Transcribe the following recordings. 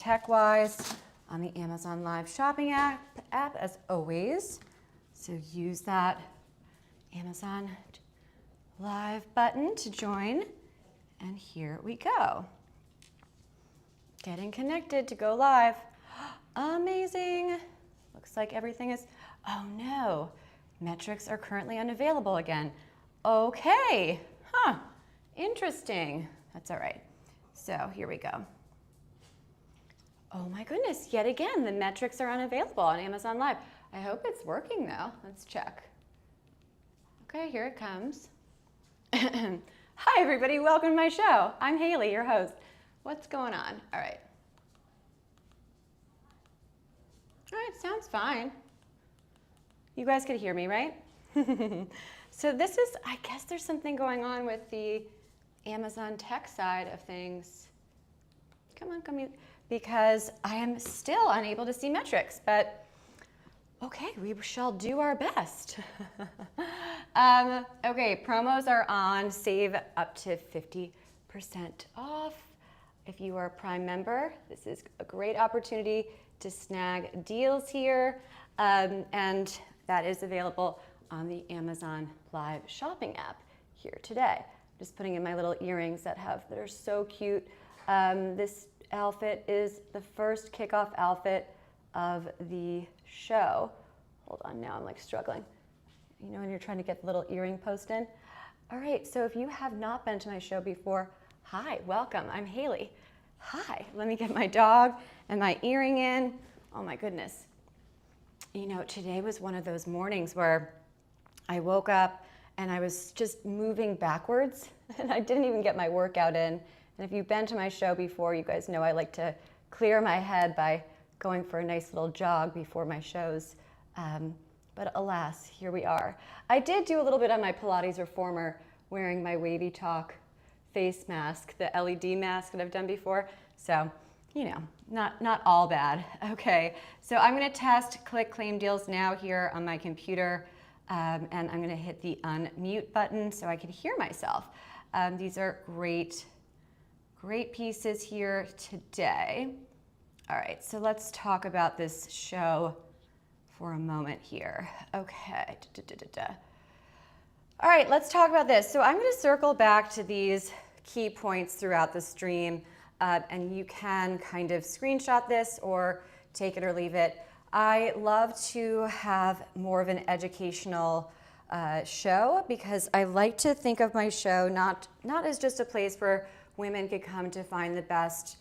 tech-wise on the Amazon Live shopping app as always. So use that Amazon Live button to join. And here we go. Getting connected to go live. Amazing. Looks like everything is, oh no, metrics are currently unavailable again. Okay, interesting. That's all right. So here we go. Oh my goodness, yet again, the metrics are unavailable on Amazon Live. I hope it's working though. Let's check. Okay, here it comes. Hi everybody, welcome to my show. I'm Hailey, your host. What's going on? All right. All right, sounds fine. You guys could hear me, right? So this is, I guess there's something going on with the Amazon tech side of things. Come on, because I am still unable to see metrics, but okay, we shall do our best. Okay, promos are on, save up to 50% off. If you are a Prime member, this is a great opportunity to snag deals here, and that is available on the Amazon Live shopping app here today. Just putting in my little earrings that are so cute. This outfit is the first kickoff outfit of the show. Hold on, now I'm like struggling. You know when you're trying to get the little earring post in? All right, so if you have not been to my show before, hi, welcome, I'm Hailey. Hi, let me get my dog and my earring in. Oh my goodness. You know, today was one of those mornings where I woke up and I was just moving backwards and I didn't even get my workout in. And if you've been to my show before, you guys know I like to clear my head by going for a nice little jog before my shows. But alas, here we are. I did do a little bit on my Pilates reformer wearing my Wavy Talk face mask, the LED mask that I've done before. So, you know, not all bad. Okay, so I'm gonna test click claim deals now here on my computer. And I'm gonna hit the unmute button so I can hear myself. These are great pieces here today. All right, so let's talk about this show for a moment here. Okay. All right, let's talk about this. So I'm going to circle back to these key points throughout the stream, and you can kind of screenshot this or take it or leave it. I love to have more of an educational show because I like to think of my show not as just a place where women could come to find the best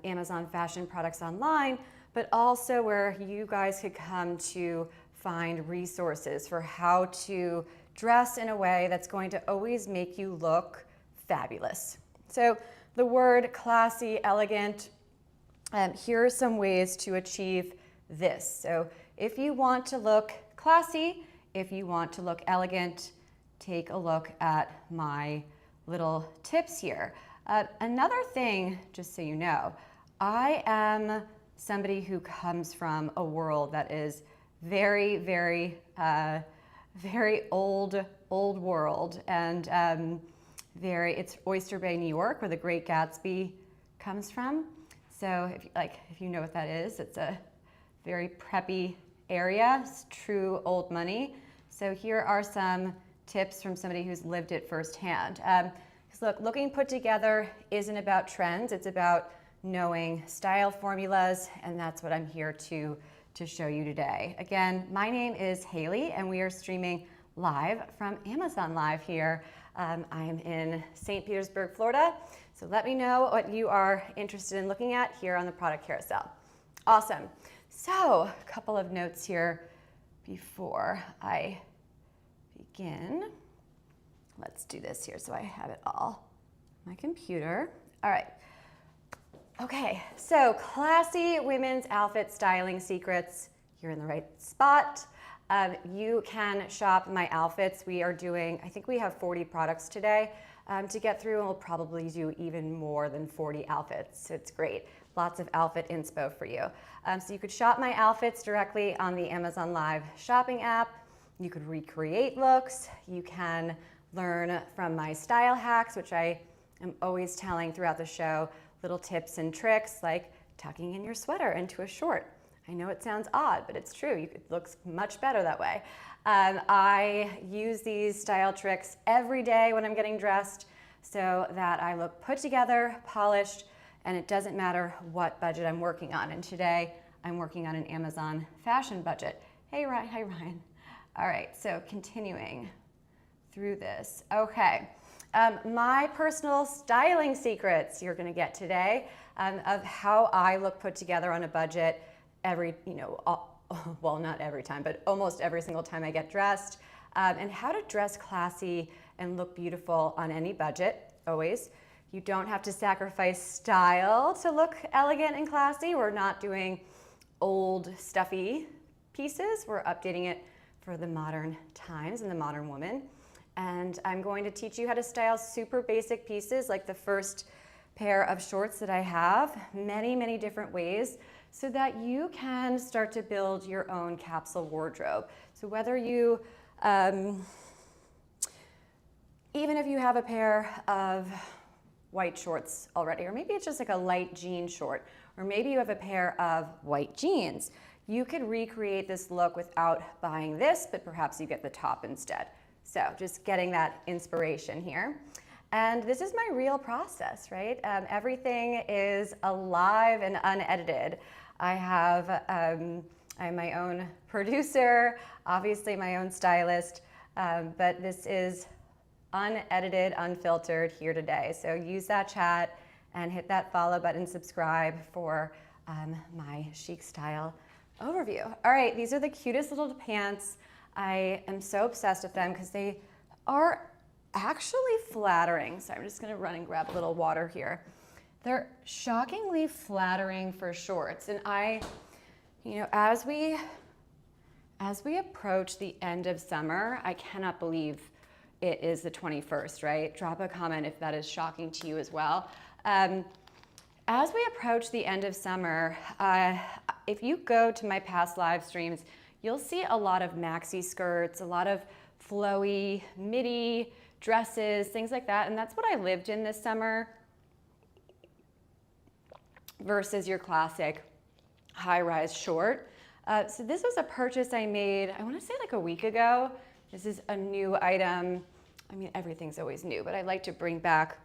Amazon fashion products online, but also where you guys could come to find resources for how to dress in a way that's going to always make you look fabulous. So the word classy, elegant, here are some ways to achieve this. So if you want to look classy, if you want to look elegant, take a look at my little tips here. Another thing, just so you know, I am somebody who comes from a world that is very, very, very old world, and it's Oyster Bay, New York, where the Great Gatsby comes from. So if you know what that is, it's a very preppy area. It's true old money. So here are some tips from somebody who's lived it firsthand. Because look, looking put together isn't about trends. It's about knowing style formulas, and that's what I'm here to show you today. Again, my name is Hailey, and we are streaming live from Amazon Live here. I'm in St. Petersburg, Florida. So let me know what you are interested in looking at here on the product carousel. Awesome. So a couple of notes here before I begin. Let's do this here so I have it all on my computer. All right. Okay, so classy women's outfit styling secrets. You're in the right spot. You can shop my outfits. We are doing, I think we have 40 products today to get through, and we'll probably do even more than 40 outfits. It's great. Lots of outfit inspo for you. So you could shop my outfits directly on the Amazon Live shopping app. You could recreate looks. You can learn from my style hacks, which I am always telling throughout the show, little tips and tricks like tucking in your sweater into a short. I know it sounds odd, but it's true. It looks much better that way. I use these style tricks every day when I'm getting dressed so that I look put together, polished, and it doesn't matter what budget I'm working on. And today I'm working on an Amazon fashion budget. Hey, Ryan. Hi, Ryan. All right, so continuing through this. Okay, my personal styling secrets you're gonna get today of how I look put together on a budget every, well, not every time, but almost every single time I get dressed, and how to dress classy and look beautiful on any budget, always. You don't have to sacrifice style to look elegant and classy. We're not doing old, stuffy pieces. We're updating it for the modern times and the modern woman. And I'm going to teach you how to style super basic pieces like the first pair of shorts that I have, many, many different ways, so that you can start to build your own capsule wardrobe. So whether you, even if you have a pair of white shorts already, or maybe it's just like a light jean short, or maybe you have a pair of white jeans, you could recreate this look without buying this, but perhaps you get the top instead. So just getting that inspiration here. And this is my real process, right? Everything is alive and unedited. I'm my own producer, obviously my own stylist, but this is unedited, unfiltered here today. So use that chat and hit that follow button, subscribe for my chic style overview. All right, these are the cutest little pants. I am so obsessed with them because they are actually flattering. So I'm just gonna run and grab a little water here. They're shockingly flattering for shorts. And as we approach the end of summer, I cannot believe it is the 21st, right? Drop a comment if that is shocking to you as well. As we approach the end of summer, if you go to my past live streams, you'll see a lot of maxi skirts, a lot of flowy midi dresses, things like that. And that's what I lived in this summer versus your classic high-rise short. So this was a purchase I made, I wanna say like a week ago. This is a new item. I mean, everything's always new, but I like to bring back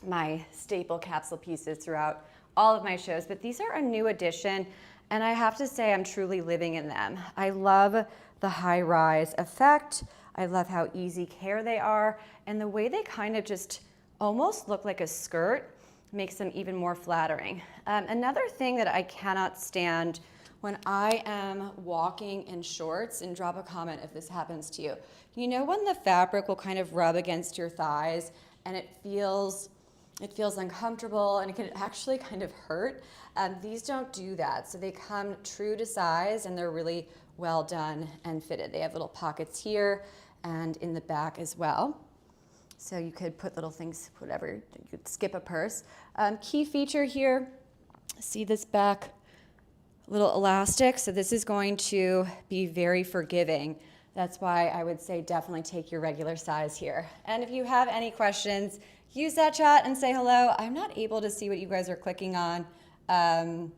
my staple capsule pieces throughout all of my shows, but these are a new addition, and I have to say I'm truly living in them. I love the high-rise effect. I love how easy care they are, and the way they kind of just almost look like a skirt makes them even more flattering. Another thing that I cannot stand when I am walking in shorts, and drop a comment if this happens to you. You know when the fabric will kind of rub against your thighs and it feels uncomfortable and it can actually kind of hurt? These don't do that. So they come true to size and they're really well done and fitted. They have little pockets here and in the back as well. So you could put little things, whatever, you could skip a purse. Key feature here, see this back little elastic. So this is going to be very forgiving. That's why I would say definitely take your regular size here. And if you have any questions, use that chat and say hello. I'm not able to see what you guys are clicking on. Okay,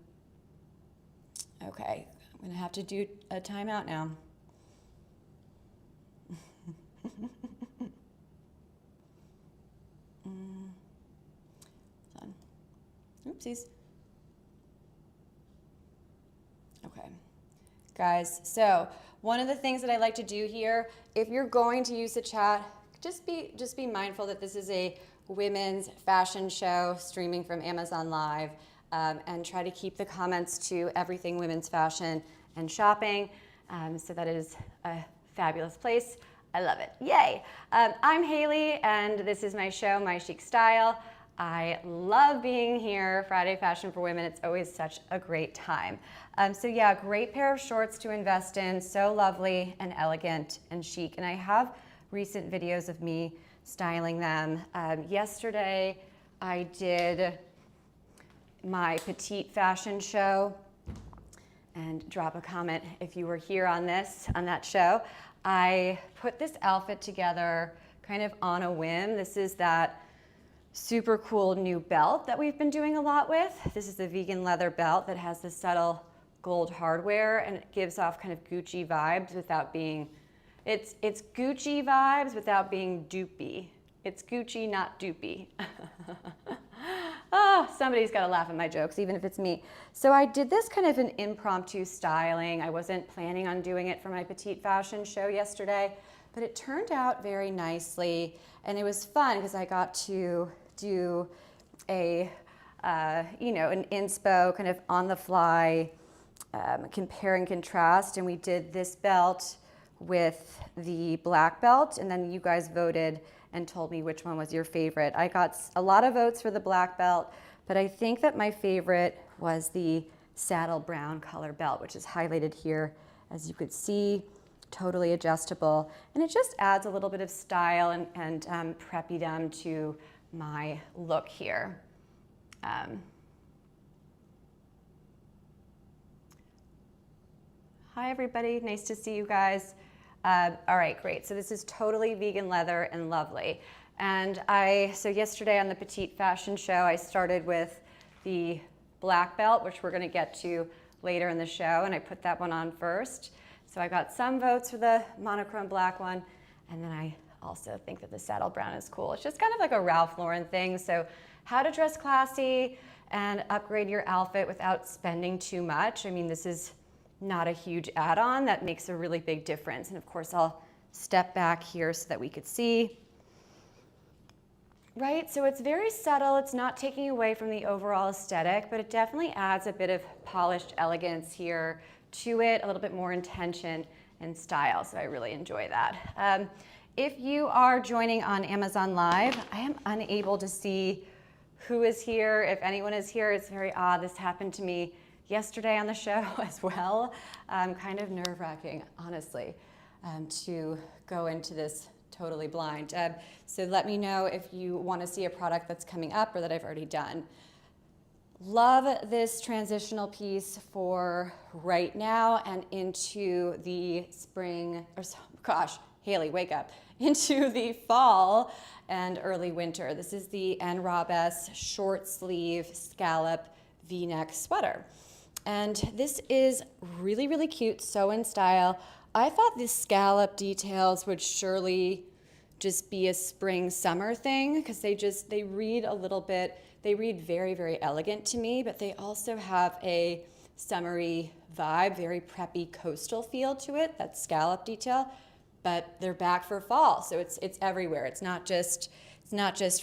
I'm gonna have to do a timeout now. Oopsies. Okay, guys, so one of the things that I like to do here, if you're going to use the chat, just be mindful that this is a women's fashion show streaming from Amazon Live, and try to keep the comments to everything women's fashion and shopping. So that is a fabulous place. I love it. Yay. I'm Hailey, and this is my show, My Chic Style. I love being here, Friday Fashion for Women. It's always such a great time. So yeah, great pair of shorts to invest in. So lovely and elegant and chic. And I have recent videos of me styling them. Yesterday, I did my Petite fashion show, and drop a comment if you were here on that show. I put this outfit together kind of on a whim. This is that super cool new belt that we've been doing a lot with. This is a vegan leather belt that has this subtle gold hardware, and it gives off kind of Gucci vibes without being, it's Gucci vibes without being dupey. It's Gucci, not dupey. Oh, somebody's got to laugh at my jokes, even if it's me. So I did this kind of an impromptu styling. I wasn't planning on doing it for my Petite fashion show yesterday, but it turned out very nicely, and it was fun because I got to do a, you know, an inspo kind of on the fly, compare and contrast, and we did this belt with the black belt, and then you guys voted and told me which one was your favorite. I got a lot of votes for the black belt, but I think that my favorite was the saddle brown color belt, which is highlighted here, as you could see, totally adjustable. And it just adds a little bit of style and preppy-dom to my look here. Hi everybody, nice to see you guys. All right, great. So this is totally vegan leather and lovely. And so yesterday on the Petite fashion show, I started with the black belt, which we're gonna get to later in the show, and I put that one on first. So I got some votes for the monochrome black one, and then I also think that the saddle brown is cool. It's just kind of like a Ralph Lauren thing. So how to dress classy and upgrade your outfit without spending too much. I mean, this is not a huge add-on. That makes a really big difference. And of course, I'll step back here so that we could see. Right, so it's very subtle. It's not taking away from the overall aesthetic, but it definitely adds a bit of polished elegance here to it, a little bit more intention and style. So I really enjoy that. If you are joining on Amazon Live, I am unable to see who is here, if anyone is here. It's very odd. This happened to me yesterday on the show as well. Kind of nerve-wracking, honestly, to go into this totally blind. So let me know if you want to see a product that's coming up or that I've already done. Love this transitional piece for right now and into the spring, or gosh, Hailey, wake up, into the fall and early winter. This is the Nrobes short sleeve scallop V-neck sweater. And this is really, really cute, so in style. I thought the scallop details would surely just be a spring summer thing because they read a little bit, they read very, very elegant to me, but they also have a summery vibe, very preppy coastal feel to it, that scallop detail, but they're back for fall. So it's everywhere. It's not just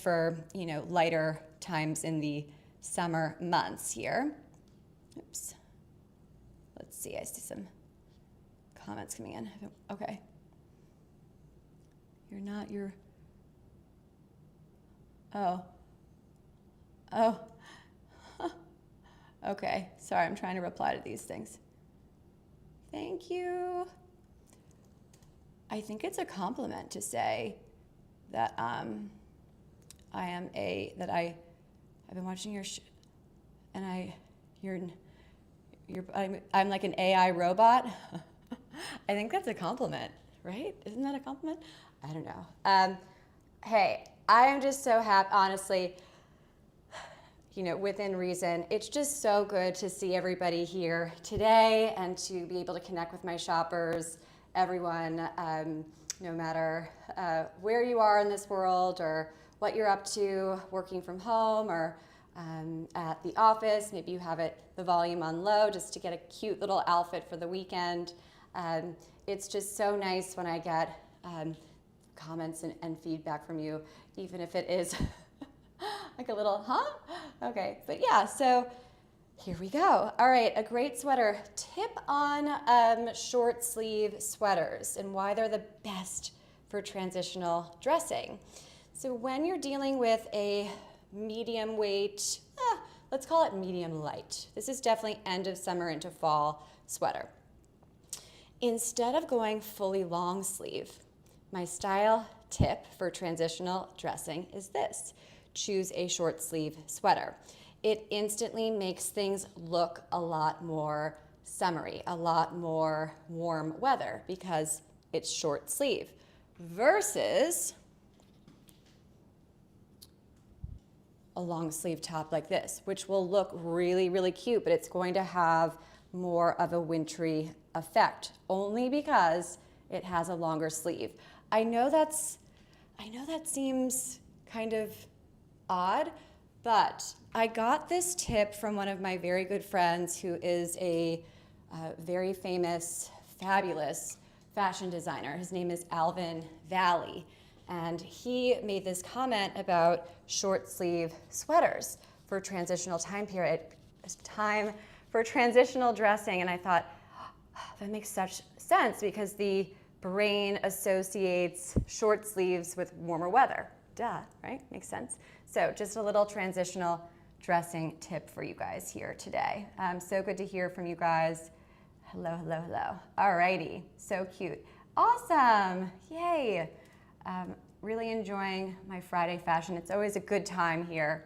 for, you know, lighter times in the summer months here. Oops. Let's see, I see some comments coming in. Okay. Oh. Okay, sorry, I'm trying to reply to these things. Thank you. I think it's a compliment to say that I've been watching your and I'm like an AI robot. I think that's a compliment, right? Isn't that a compliment? I don't know. Hey, I am just so happy, honestly, you know, within reason. It's just so good to see everybody here today and to be able to connect with my shoppers, everyone, no matter where you are in this world or what you're up to, working from home or at the office. Maybe you have the volume on low just to get a cute little outfit for the weekend. It's just so nice when I get comments and feedback from you, even if it is like a little, huh? Okay, but yeah, so here we go. All right, a great sweater. Tip on short sleeve sweaters and why they're the best for transitional dressing. So when you're dealing with a medium weight, let's call it medium light. This is definitely end of summer into fall sweater. Instead of going fully long sleeve, my style tip for transitional dressing is this. Choose a short sleeve sweater. It instantly makes things look a lot more summery, a lot more warm weather because it's short sleeve versus a long sleeve top like this, which will look really, really cute, but it's going to have more of a wintry effect only because it has a longer sleeve. I know that seems kind of odd, but I got this tip from one of my very good friends who is a very famous, fabulous fashion designer. His name is Alvin Valley, and he made this comment about short sleeve sweaters for transitional time for transitional dressing, and I thought, oh, that makes such sense because the brain associates short sleeves with warmer weather. Duh, right? Makes sense. So just a little transitional dressing tip for you guys here today. So good to hear from you guys. Hello, hello, hello. Alrighty, so cute. Awesome, yay. Really enjoying my Friday fashion. It's always a good time here.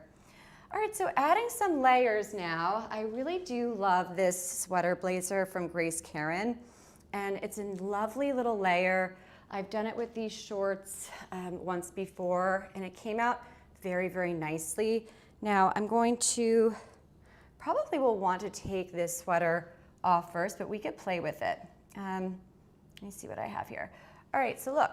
All right, so adding some layers now. I really do love this sweater blazer from Grace Karen, and it's a lovely little layer. I've done it with these shorts once before, and it came out very, very nicely. Now I'm going to, probably will want to take this sweater off first, but we could play with it. Let me see what I have here. All right, so look,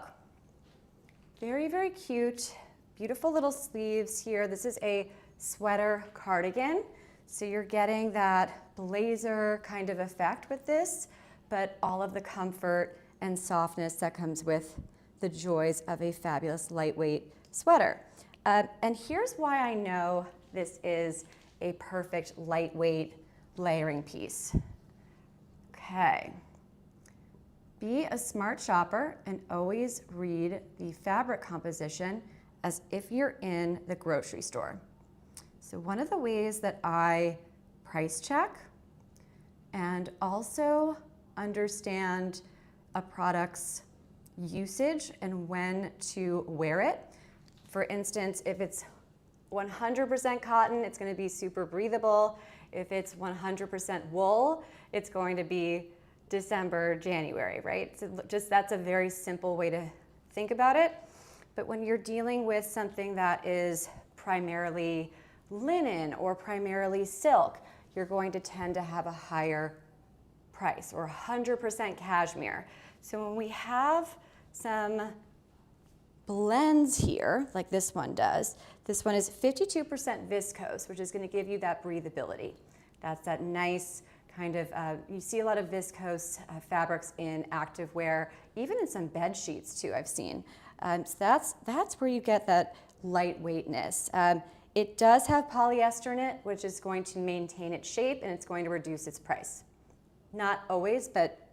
very, very cute, beautiful little sleeves here. This is a sweater cardigan. So you're getting that blazer kind of effect with this, but all of the comfort and softness that comes with the joys of a fabulous lightweight sweater. And here's why I know this is a perfect lightweight layering piece. Okay. Be a smart shopper and always read the fabric composition as if you're in the grocery store. So one of the ways that I price check and also understand a product's usage and when to wear it. For instance, if it's 100% cotton, it's going to be super breathable. If it's 100% wool, it's going to be December, January, right? So just that's a very simple way to think about it. But when you're dealing with something that is primarily linen or primarily silk, you're going to tend to have a higher price, or 100% cashmere. So when we have some blends here, like this one does, this one is 52% viscose, which is going to give you that breathability. That's that nice kind of, you see a lot of viscose fabrics in activewear, even in some bed sheets too, I've seen. So that's where you get that lightweightness. It does have polyester in it, which is going to maintain its shape and it's going to reduce its price. Not always, but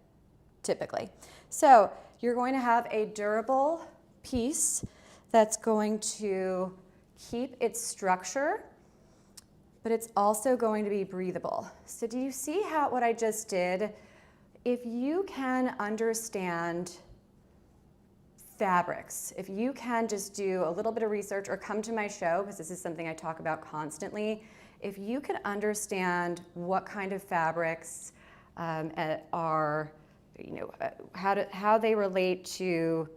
typically. So you're going to have a durable piece that's going to keep its structure, but it's also going to be breathable. So do you see what I just did? If you can understand fabrics, if you can just do a little bit of research or come to my show, because this is something I talk about constantly, if you can understand what kind of fabrics are, how they relate to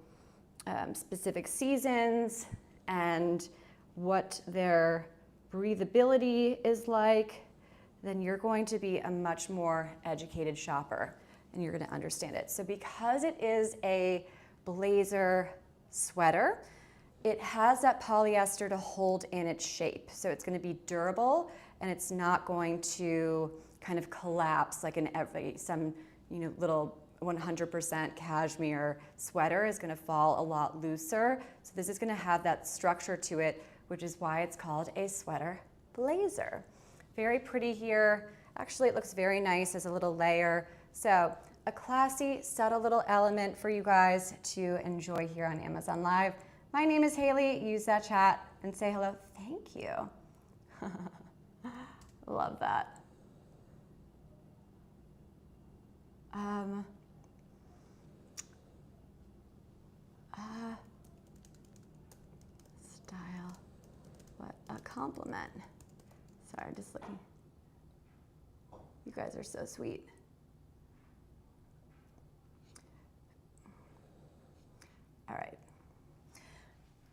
specific seasons and what their breathability is like, then you're going to be a much more educated shopper and you're going to understand it. So because it is a blazer sweater, it has that polyester to hold in its shape. So it's going to be durable and it's not going to kind of collapse like some little 100% cashmere sweater is going to fall a lot looser. So this is going to have that structure to it, which is why it's called a sweater blazer. Very pretty here. Actually, it looks very nice as a little layer. So a classy, subtle little element for you guys to enjoy here on Amazon Live. My name is Hailey. Use that chat and say hello. Thank you. Love that. Style. What a compliment. Sorry, just looking. You guys are so sweet. All right.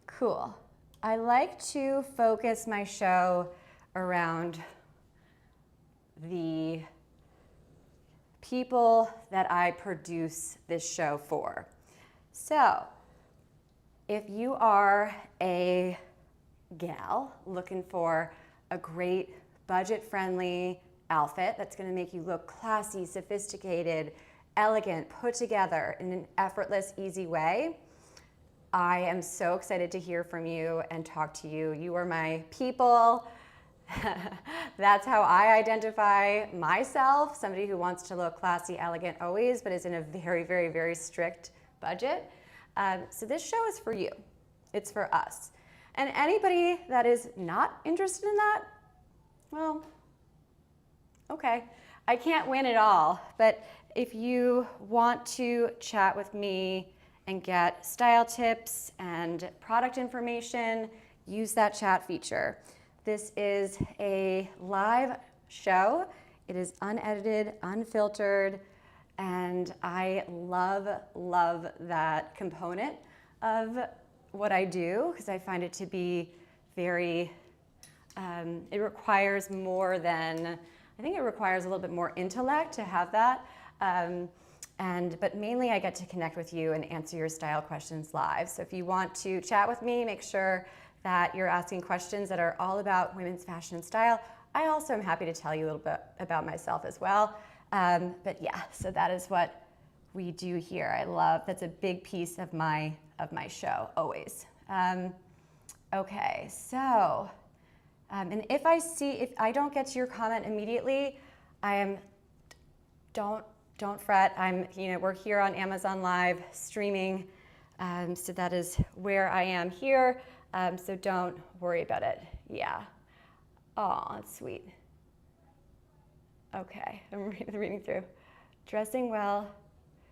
Cool. I like to focus my show around the people that I produce this show for. So, if you are a gal looking for a great budget-friendly outfit that's going to make you look classy, sophisticated, elegant, put together in an effortless, easy way, I am so excited to hear from you and talk to you. You are my people. That's how I identify myself, somebody who wants to look classy, elegant always, but is in a very, very, very strict budget. So this show is for you. It's for us. And anybody that is not interested in that, well, okay. I can't win it all, but if you want to chat with me and get style tips and product information, use that chat feature. This is a live show. It is unedited, unfiltered, and I love, love that component of what I do because I find it to be very, it requires more than, I think it requires a little bit more intellect to have that. But mainly I get to connect with you and answer your style questions live. So if you want to chat with me, make sure that you're asking questions that are all about women's fashion and style. I also am happy to tell you a little bit about myself as well. But yeah, so that is what we do here. I love, that's a big piece of my show, always. Okay, so, and if I don't get to your comment immediately, don't fret. We're here on Amazon Live streaming, so that is where I am here. So don't worry about it. Yeah. Oh, that's sweet. Okay, I'm reading through. Dressing well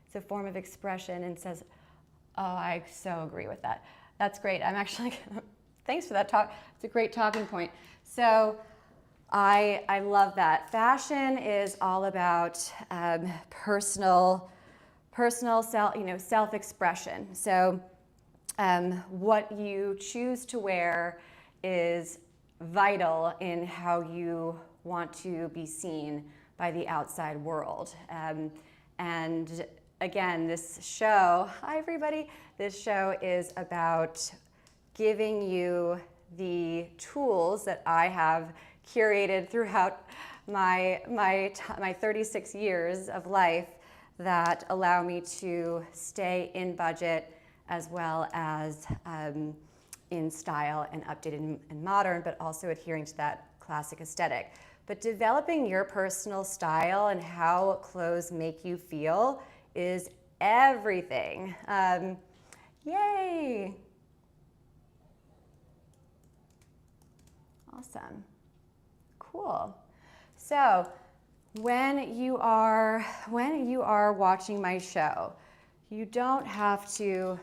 is a form of expression and says, oh, I so agree with that. That's great. I'm actually, thanks for that talk. It's a great talking point. So I love that. Fashion is all about personal self-expression. So what you choose to wear is vital in how you want to be seen by the outside world. And again, this show, hi everybody, this show is about giving you the tools that I have curated throughout my 36 years of life that allow me to stay in budget as well as in style and updated and modern, but also adhering to that classic aesthetic. But developing your personal style and how clothes make you feel is everything. Yay! Awesome. Cool. So when you are watching my show, you don't have to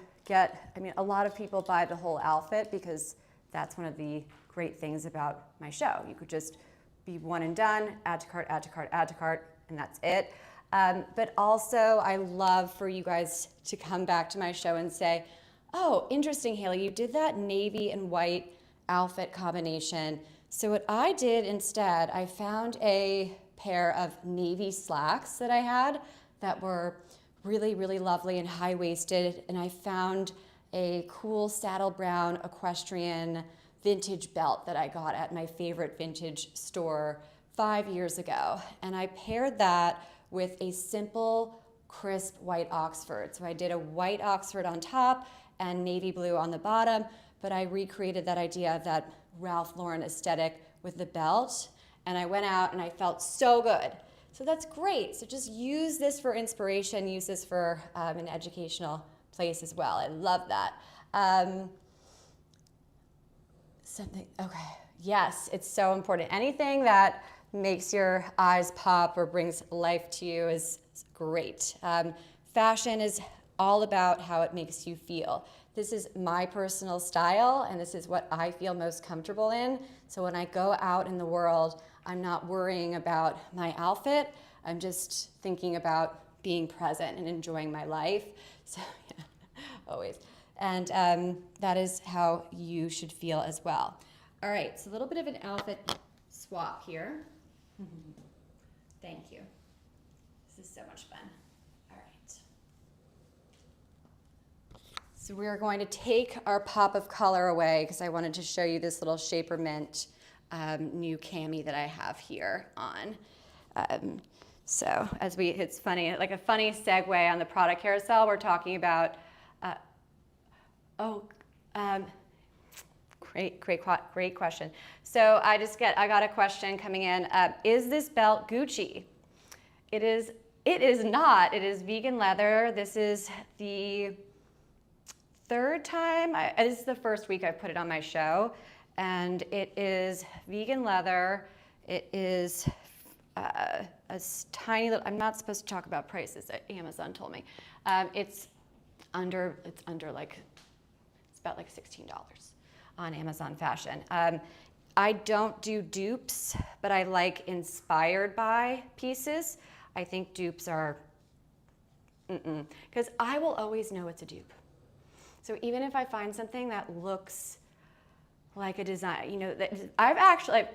a lot of people buy the whole outfit because that's one of the great things about my show. You could just be one and done, add to cart, add to cart, add to cart, and that's it. But also I love for you guys to come back to my show and say, oh, interesting, Hailey, you did that navy and white outfit combination. So what I did instead, I found a pair of navy slacks that I had that were really, really lovely and high-waisted, and I found a cool saddle brown equestrian vintage belt that I got at my favorite vintage store 5 years ago. And I paired that with a simple, crisp white Oxford. So I did a white Oxford on top and navy blue on the bottom, but I recreated that idea of that Ralph Lauren aesthetic with the belt, and I went out and I felt so good. So that's great. So just use this for inspiration, use this for an educational place as well. I love that. Okay, yes, it's so important. Anything that makes your eyes pop or brings life to you is great. Fashion is all about how it makes you feel. This is my personal style, and this is what I feel most comfortable in. So when I go out in the world, I'm not worrying about my outfit. I'm just thinking about being present and enjoying my life. So yeah, always. And that is how you should feel as well. All right, so a little bit of an outfit swap here. Thank you. This is so much fun. All right. So we're going to take our pop of color away because I wanted to show you this little Shaper Mint new cami that I have here on. So as it's funny, like a funny segue on the product carousel, we're talking about, great question. So I got a question coming in. Is this belt Gucci? It is not. It is vegan leather. This is the third time. This is the first week I've put it on my show. And it is vegan leather. It is a tiny little, I'm not supposed to talk about prices, Amazon told me. It's about like $16 on Amazon Fashion. I don't do dupes, but I like inspired by pieces. I think dupes are, because I will always know it's a dupe. So even if I find something that looks like a design, that I've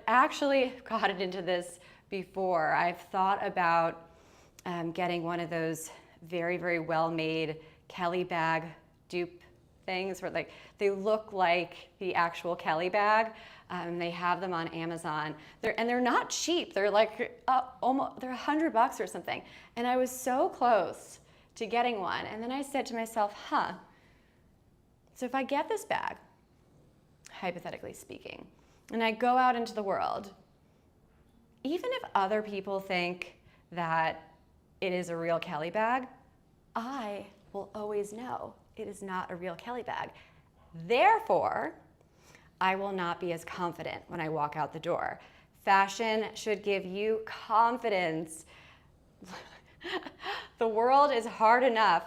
actually gotten into this before. I've thought about getting one of those very, very well-made Kelly bag dupe things where they look like the actual Kelly bag. They have them on Amazon. They're not cheap. They're like almost, they're $100 or something. And I was so close to getting one. And then I said to myself, so if I get this bag, hypothetically speaking, and I go out into the world, even if other people think that it is a real Kelly bag, I will always know it is not a real Kelly bag. Therefore, I will not be as confident when I walk out the door. Fashion should give you confidence. The world is hard enough.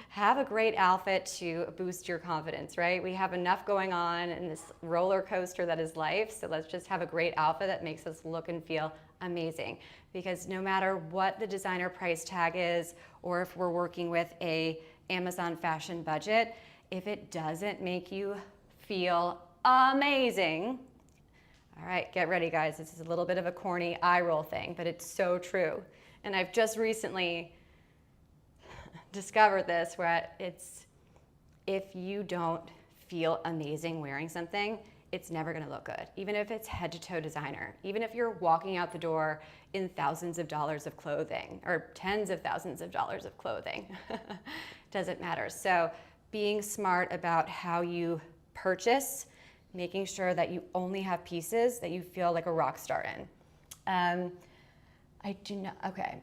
Have a great outfit to boost your confidence, right? We have enough going on in this roller coaster that is life, so let's just have a great outfit that makes us look and feel amazing. Because no matter what the designer price tag is, or if we're working with a Amazon fashion budget, if it doesn't make you feel amazing, all right, get ready guys, this is a little bit of a corny eye roll thing, but it's so true. And I've just recently discovered this, where if you don't feel amazing wearing something, it's never gonna look good. Even if it's head to toe designer, even if you're walking out the door in thousands of dollars of clothing or tens of thousands of dollars of clothing, doesn't matter. So being smart about how you purchase, making sure that you only have pieces that you feel like a rock star in. I do not, okay.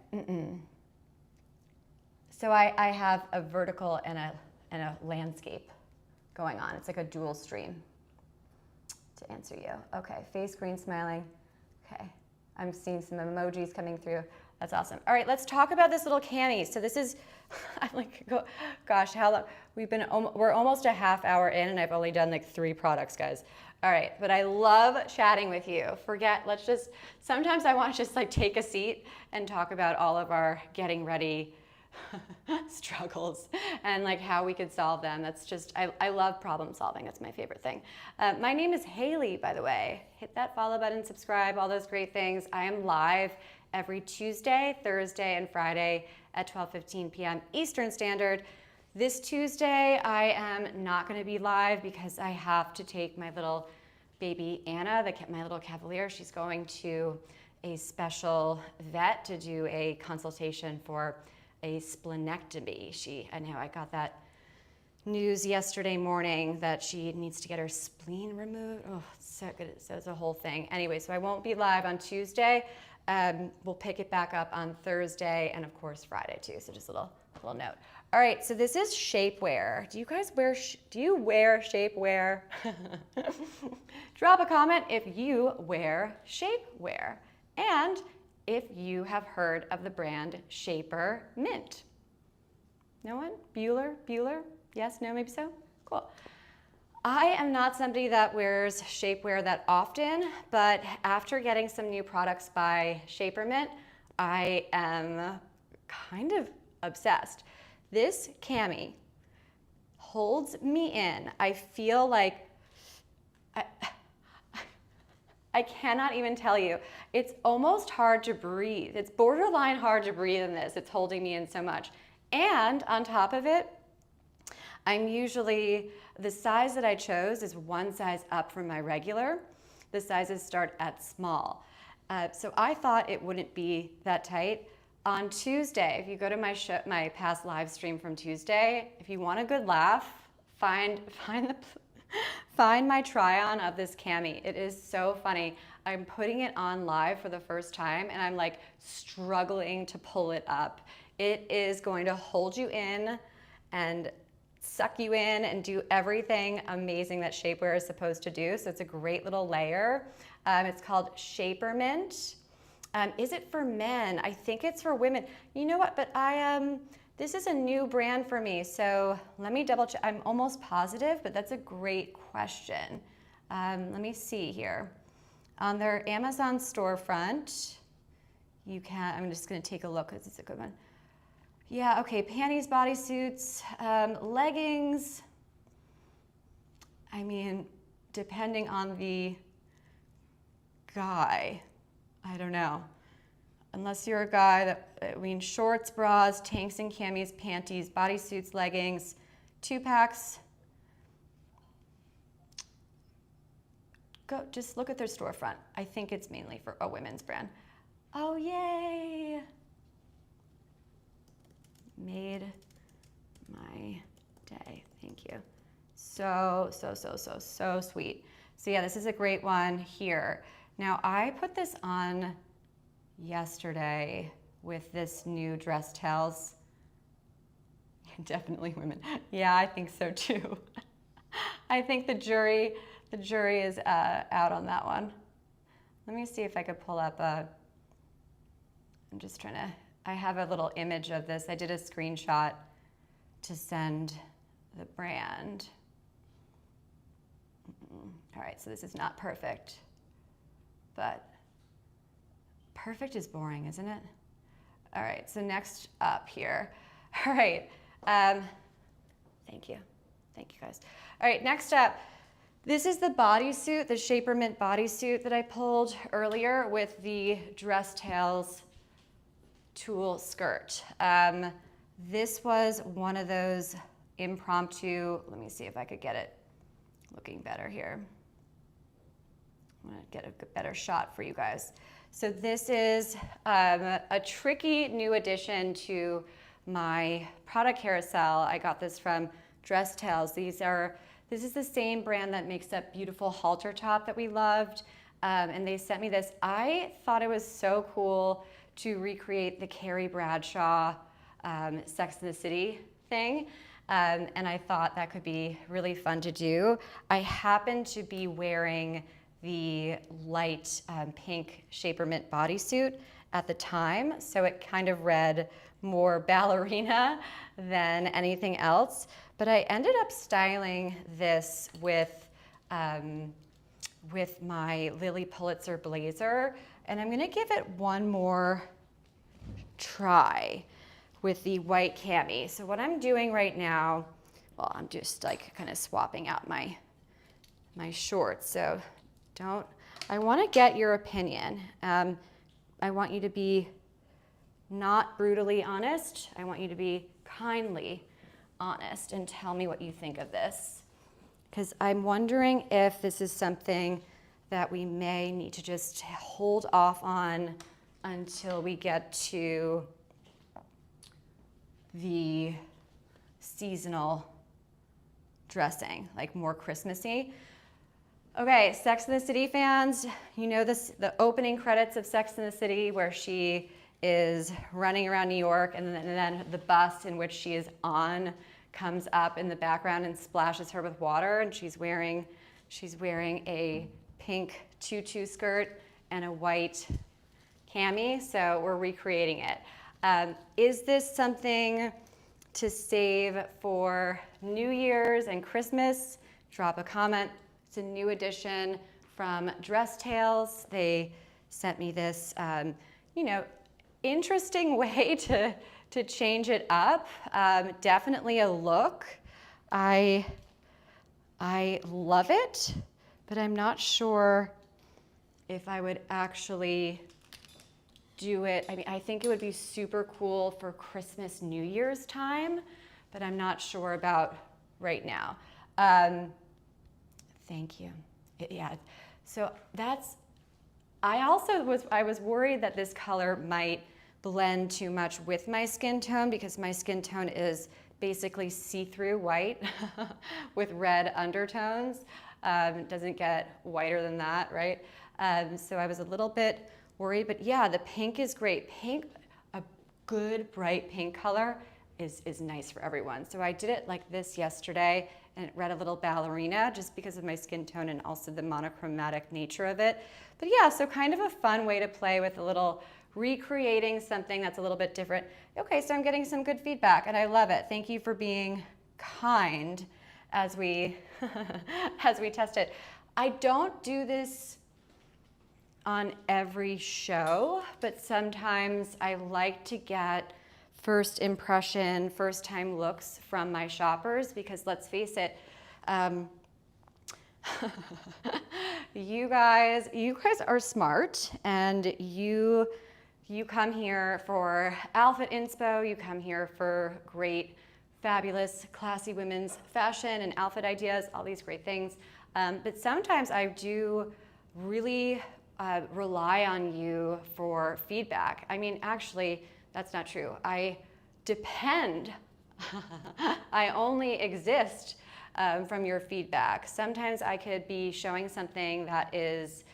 So I have a vertical and a landscape going on. It's like a dual stream to answer you. Okay, face green smiling. Okay, I'm seeing some emojis coming through. That's awesome. All right, let's talk about this little cami. So this is, I'm like, gosh, how long? We're almost a half hour in and I've only done like 3 products, guys. All right, but I love chatting with you. Sometimes I want to just like take a seat and talk about all of our getting ready struggles and like how we could solve them. That's just, I love problem solving. That's my favorite thing. My name is Hailey, by the way. Hit that follow button, subscribe, all those great things. I am live every Tuesday, Thursday, and Friday at 12:15 p.m. Eastern Standard. This Tuesday, I am not going to be live because I have to take my little baby Anna, my little Cavalier. She's going to a special vet to do a consultation for a splenectomy. I know I got that news yesterday morning that she needs to get her spleen removed. Oh, it's so good. So it's a whole thing. Anyway, so I won't be live on Tuesday. We'll pick it back up on Thursday and of course Friday too. So just a little note. All right, so this is shapewear. Do you guys wear shapewear? Drop a comment if you wear shapewear. And if you have heard of the brand Shaper Mint. No one? Bueller? Yes, no, maybe so? Cool. I am not somebody that wears shapewear that often, but after getting some new products by Shaper Mint, I am kind of obsessed. This cami, holds me in. I feel like, I cannot even tell you. It's almost hard to breathe. It's borderline hard to breathe in this. It's holding me in so much. And on top of it, I'm usually, the size that I chose is one size up from my regular. The sizes start at small. So I thought it wouldn't be that tight. On Tuesday, if you go to my past live stream from Tuesday, if you want a good laugh, find my try-on of this Cami. It is so funny. I'm putting it on live for the first time and I'm like struggling to pull it up. It is going to hold you in and suck you in and do everything amazing that shapewear is supposed to do. So it's a great little layer. It's called Shapermint. Is it for men? I think it's for women. You know what, but this is a new brand for me, so let me double check. I'm almost positive, but that's a great question. Let me see here. On their Amazon storefront, you can, I'm just gonna take a look because it's a good one. Yeah, okay, panties, bodysuits, leggings. I mean, depending on the guy, I don't know. Unless you're a guy that, shorts, bras, tanks and camis, panties, bodysuits, leggings, 2-packs. Go, just look at their storefront. I think it's mainly for a women's brand. Oh, yay. Made my day, thank you. So sweet. So yeah, this is a great one here. Now I put this on yesterday with this new dress tails. Definitely women. Yeah, I think so too. I think the jury is out on that one. Let me see if I could pull up I'm just trying to, I have a little image of this. I did a screenshot to send the brand. All right, so this is not perfect, but perfect is boring, isn't it? All right, so next up here. All right, thank you guys. All right, next up, this is the bodysuit, the Shapermint bodysuit that I pulled earlier with the dress tails tulle skirt. This was one of those impromptu, let me see if I could get it looking better here. I'm gonna get a better shot for you guys. So this is a tricky new addition to my product carousel. I got this from Dress Tails. This is the same brand that makes that beautiful halter top that we loved. And they sent me this. I thought it was so cool to recreate the Carrie Bradshaw Sex and the City thing. And I thought that could be really fun to do. I happened to be wearing the light pink Shapermint bodysuit at the time, so it kind of read more ballerina than anything else. But I ended up styling this with my Lily Pulitzer blazer, and I'm gonna give it one more try with the white cami. So what I'm doing right now, well, I'm just like kind of swapping out my shorts. So I want to get your opinion. I want you to be not brutally honest. I want you to be kindly honest and tell me what you think of this. Because I'm wondering if this is something that we may need to just hold off on until we get to the seasonal dressing, like more Christmassy. Okay, Sex and the City fans, you know the opening credits of Sex and the City where she is running around New York and then the bus in which she is on comes up in the background and splashes her with water, and she's wearing a pink tutu skirt and a white cami, so we're recreating it. Is this something to save for New Year's and Christmas? Drop a comment. It's a new edition from Dress Tails. They sent me this, interesting way to change it up. Definitely a look. I love it, but I'm not sure if I would actually do it. I mean, I think it would be super cool for Christmas, New Year's time, but I'm not sure about right now. Thank you. Yeah, so that's, I was worried that this color might blend too much with my skin tone because my skin tone is basically see-through white with red undertones. It doesn't get whiter than that, right? So I was a little bit worried, but yeah, the pink is great. Pink, a good bright pink color is nice for everyone. So I did it like this yesterday, and it read a little ballerina just because of my skin tone and also the monochromatic nature of it. But yeah, so kind of a fun way to play with a little recreating something that's a little bit different. Okay, so I'm getting some good feedback and I love it. Thank you for being kind as we as we test it. I don't do this on every show, but sometimes I like to get first impression, first time looks from my shoppers because let's face it, you guys are smart and you come here for outfit inspo, you come here for great, fabulous, classy women's fashion and outfit ideas, all these great things. But sometimes I do really rely on you for feedback. I mean, actually, that's not true. I depend, I only exist from your feedback. Sometimes I could be showing something that is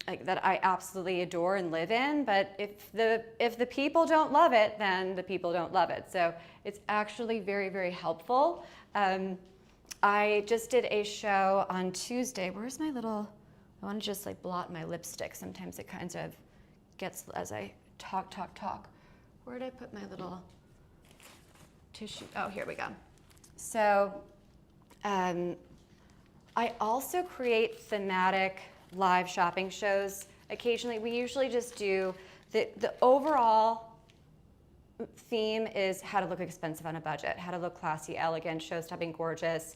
like that I absolutely adore and live in, but if the people don't love it, then the people don't love it. So it's actually very, very helpful. I just did a show on Tuesday. Where's my little, I want to just like blot my lipstick. Sometimes it kind of gets as I talk. Where did I put my little tissue? Oh, here we go. So I also create thematic live shopping shows. Occasionally, we usually just do, the overall theme is how to look expensive on a budget, how to look classy, elegant, show-stopping, gorgeous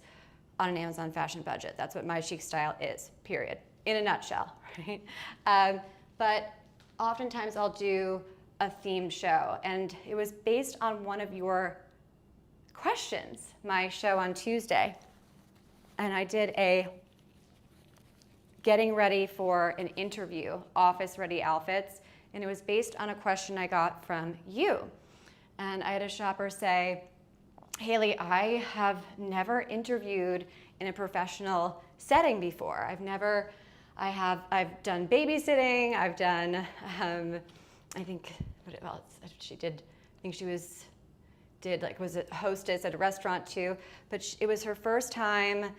on an Amazon fashion budget. That's what My Chic Style is, period, in a nutshell, right? But oftentimes I'll do a themed show, and it was based on one of your questions, my show on Tuesday. And I did a getting ready for an interview, office ready outfits, and it was based on a question I got from you. And I had a shopper say, Hailey, I have never interviewed in a professional setting before. I've done babysitting, I've done, I think, what else she did, I think she was a hostess at a restaurant too, but it was her first time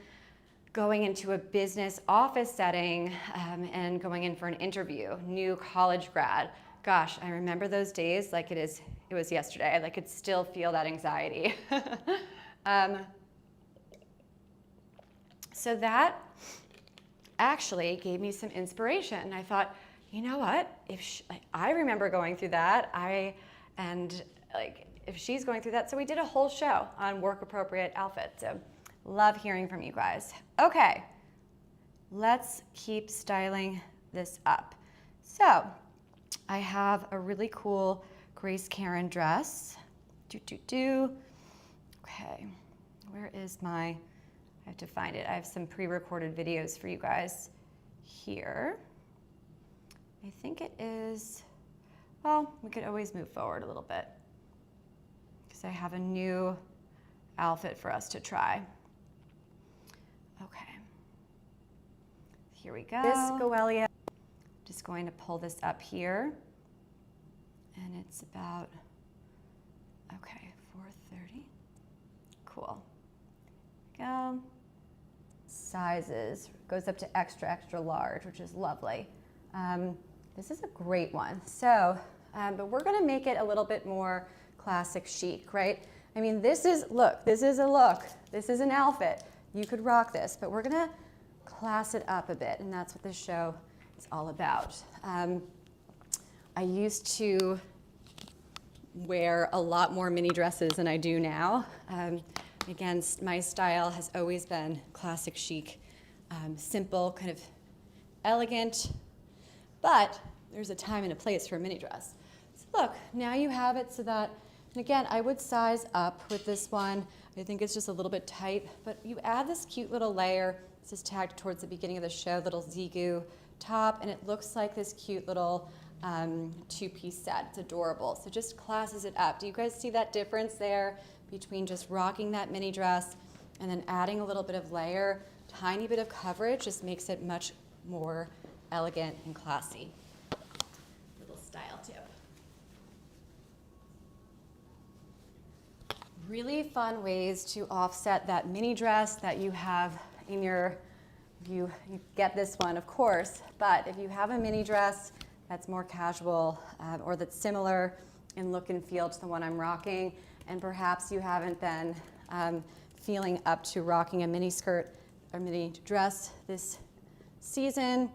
going into a business office setting and going in for an interview, new college grad. Gosh, I remember those days like it was yesterday. I could still feel that anxiety. So that actually gave me some inspiration. I thought, you know what? I remember going through that. If she's going through that, so we did a whole show on work appropriate outfits. So love hearing from you guys. Okay, let's keep styling this up. So I have a really cool Grace Karen dress. Okay, where is I have to find it. I have some pre-recorded videos for you guys here. I think it is, well, we could always move forward a little bit because I have a new outfit for us to try. Okay, here we go. This Goelia, just going to pull this up here, and it's about, okay, 4:30. Cool. Go. Sizes goes up to extra, extra large, which is lovely. This is a great one. So, but we're gonna make it a little bit more classic chic, right? I mean, this is a look, this is an outfit. You could rock this, but we're gonna class it up a bit, and that's what this show is all about. I used to wear a lot more mini dresses than I do now, Again, my style has always been classic chic, simple, kind of elegant, but there's a time and a place for a mini dress. So look, now you have it so that, and again, I would size up with this one. I think it's just a little bit tight, but you add this cute little layer. This is tagged towards the beginning of the show, little Zigu top, and it looks like this cute little two-piece set. It's adorable. So just classes it up. Do you guys see that difference there between just rocking that mini dress and then adding a little bit of layer? Tiny bit of coverage just makes it much more elegant and classy. Little style tip. Really fun ways to offset that mini dress that you have in your, you get this one of course, but if you have a mini dress that's more casual or that's similar in look and feel to the one I'm rocking, and perhaps you haven't been feeling up to rocking a mini skirt or mini dress this season,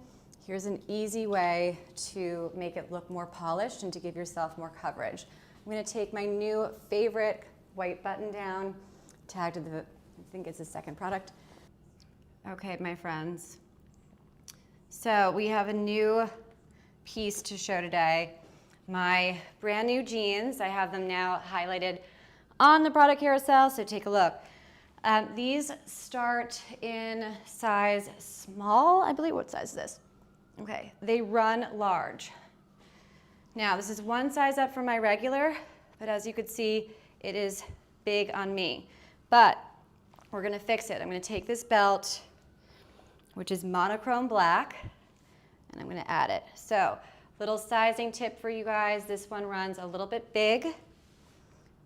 here's an easy way to make it look more polished and to give yourself more coverage. I'm going to take my new favorite white button down, tagged to the, I think it's the second product. Okay, my friends. So we have a new piece to show today. My brand new jeans. I have them now highlighted on the product carousel, so take a look. These start in size small, I believe. What size is this? Okay, they run large. Now, this is one size up from my regular, but as you can see, it is big on me. But we're gonna fix it. I'm gonna take this belt, which is monochrome black, and I'm gonna add it. So, little sizing tip for you guys. This one runs a little bit big,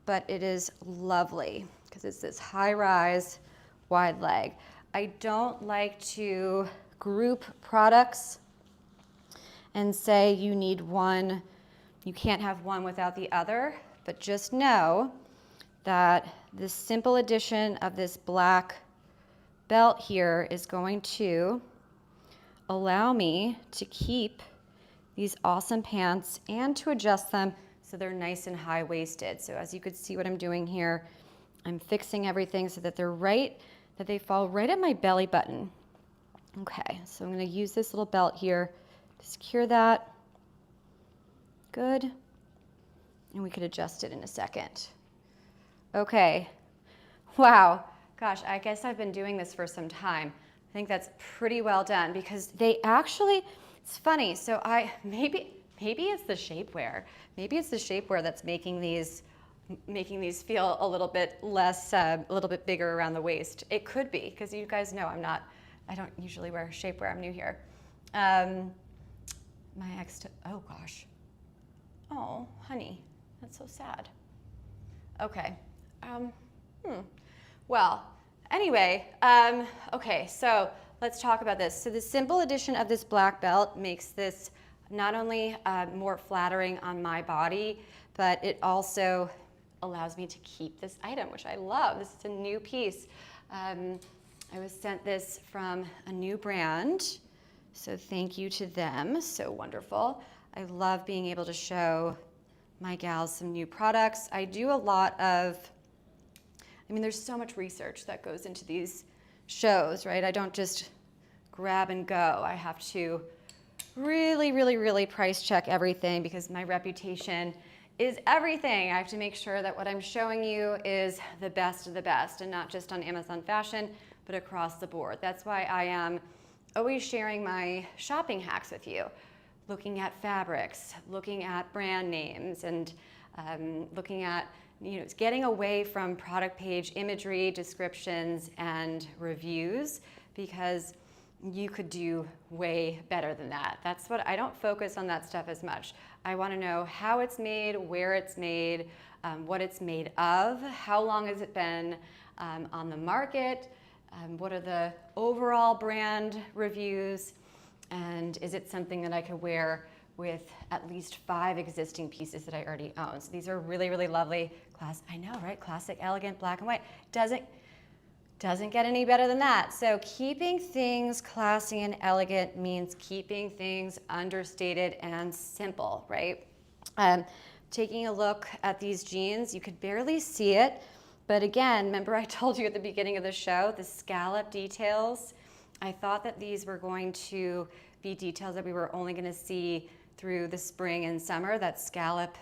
but it is lovely because it's this high-rise, wide leg. I don't like to group products and say you need one, you can't have one without the other, but just know that this simple addition of this black belt here is going to allow me to keep these awesome pants and to adjust them so they're nice and high-waisted. So as you could see what I'm doing here, I'm fixing everything so that they're right, that they fall right at my belly button. Okay, so I'm gonna use this little belt here to secure that. Good. And we could adjust it in a second. Okay, wow, gosh, I guess I've been doing this for some time. I think that's pretty well done because they actually, it's funny, so maybe it's the shapewear. Maybe it's the shapewear that's making these feel a little bit less, a little bit bigger around the waist. It could be, because you guys know I don't usually wear shapewear, I'm new here. My ex, oh gosh. Oh, honey, that's so sad. Okay. Well, anyway, okay, so let's talk about this. So the simple addition of this black belt makes this not only more flattering on my body, but it also allows me to keep this item, which I love. This is a new piece. I was sent this from a new brand, so thank you to them, so wonderful. I love being able to show my gals some new products. I do a lot of, I mean, there's so much research that goes into these shows, right? I don't just grab and go. I have to really price check everything because my reputation is everything. I have to make sure that what I'm showing you is the best of the best and not just on Amazon Fashion, but across the board. That's why I am always sharing my shopping hacks with you, looking at fabrics, looking at brand names, and looking at, getting away from product page imagery, descriptions, and reviews, because you could do way better than that. That's what, I don't focus on that stuff as much. I want to know how it's made, where it's made, what it's made of, how long has it been on the market, what are the overall brand reviews, and is it something that I could wear with at least 5 existing pieces that I already own. So these are really lovely I know, right? Classic, elegant, black and white. Doesn't get any better than that. So keeping things classy and elegant means keeping things understated and simple, right? Taking a look at these jeans, you could barely see it, But again, remember I told you at the beginning of the show, the scallop details, I thought that these were going to be details that we were only going to see through the spring and summer, that scallop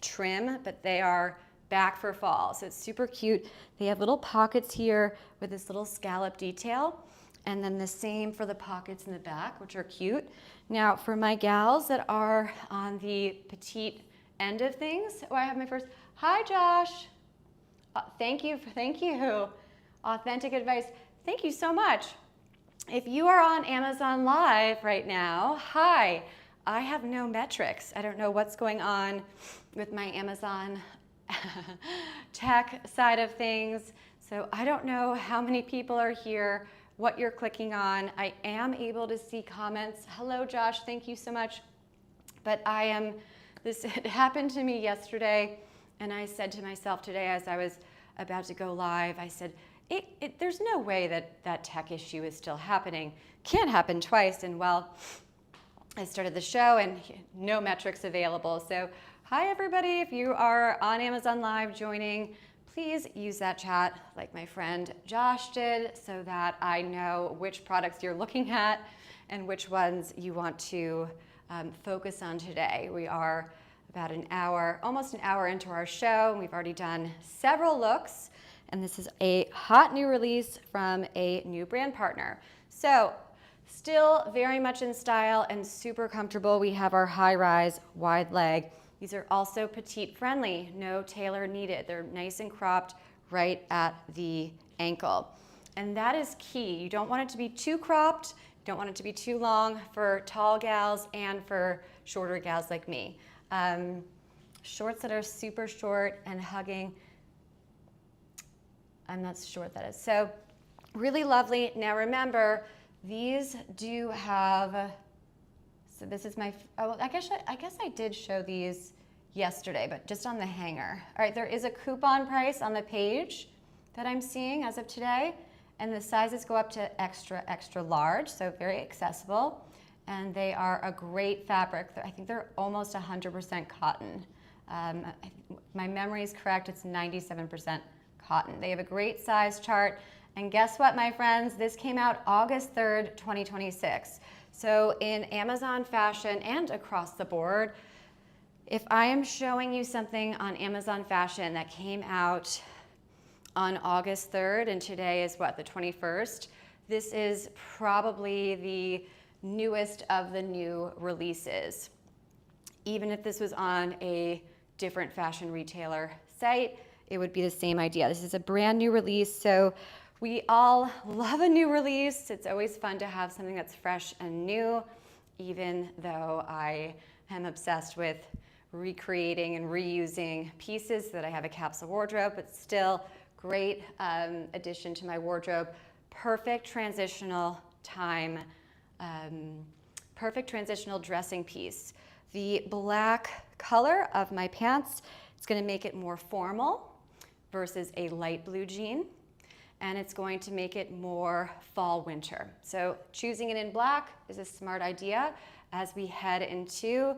trim, but they are back for fall. So it's super cute. They have little pockets here with this little scallop detail, and then the same for the pockets in the back, which are cute. Now for my gals that are on the petite end of things, oh, I have my first, hi Josh. Thank you. Authentic advice. Thank you so much. If you are on Amazon Live right now, hi. I have no metrics. I don't know what's going on with my Amazon tech side of things. So I don't know how many people are here, what you're clicking on. I am able to see comments. Hello, Josh. Thank you so much. But it happened to me yesterday. And I said to myself today as I was about to go live, I said, there's no way that tech issue is still happening. Can't happen twice. And well, I started the show and no metrics available. So hi everybody, if you are on Amazon Live joining, please use that chat like my friend Josh did so that I know which products you're looking at and which ones you want to focus on today. We are about an hour, almost an hour into our show, and we've already done several looks, and this is a hot new release from a new brand partner. So still very much in style and super comfortable. We have our high-rise wide leg. These are also petite friendly, no tailor needed. They're nice and cropped right at the ankle. And that is key. You don't want it to be too cropped, you don't want it to be too long for tall gals and for shorter gals like me. Shorts that are super short and hugging, I'm not sure what that is. So really lovely. Now remember, these do have, so this is my, oh, I guess I did show these yesterday, but just on the hanger. All right, there is a coupon price on the page that I'm seeing as of today, and the sizes go up to extra, extra large, so very accessible. And they are a great fabric. I think they're almost 100% cotton. My memory is correct, it's 97% cotton. They have a great size chart. And guess what, my friends? This came out August 3rd, 2026. So in Amazon fashion and across the board, if I am showing you something on Amazon fashion that came out on August 3rd, and today is what, the 21st, this is probably the newest of the new releases. Even if this was on a different fashion retailer site, it would be the same idea. This is a brand new release, so we all love a new release. It's always fun to have something that's fresh and new, even though I am obsessed with recreating and reusing pieces so that I have a capsule wardrobe, but still great addition to my wardrobe. Perfect transitional time, perfect transitional dressing piece. The black color of my pants is going to make it more formal versus a light blue jean, and it's going to make it more fall winter. So choosing it in black is a smart idea as we head into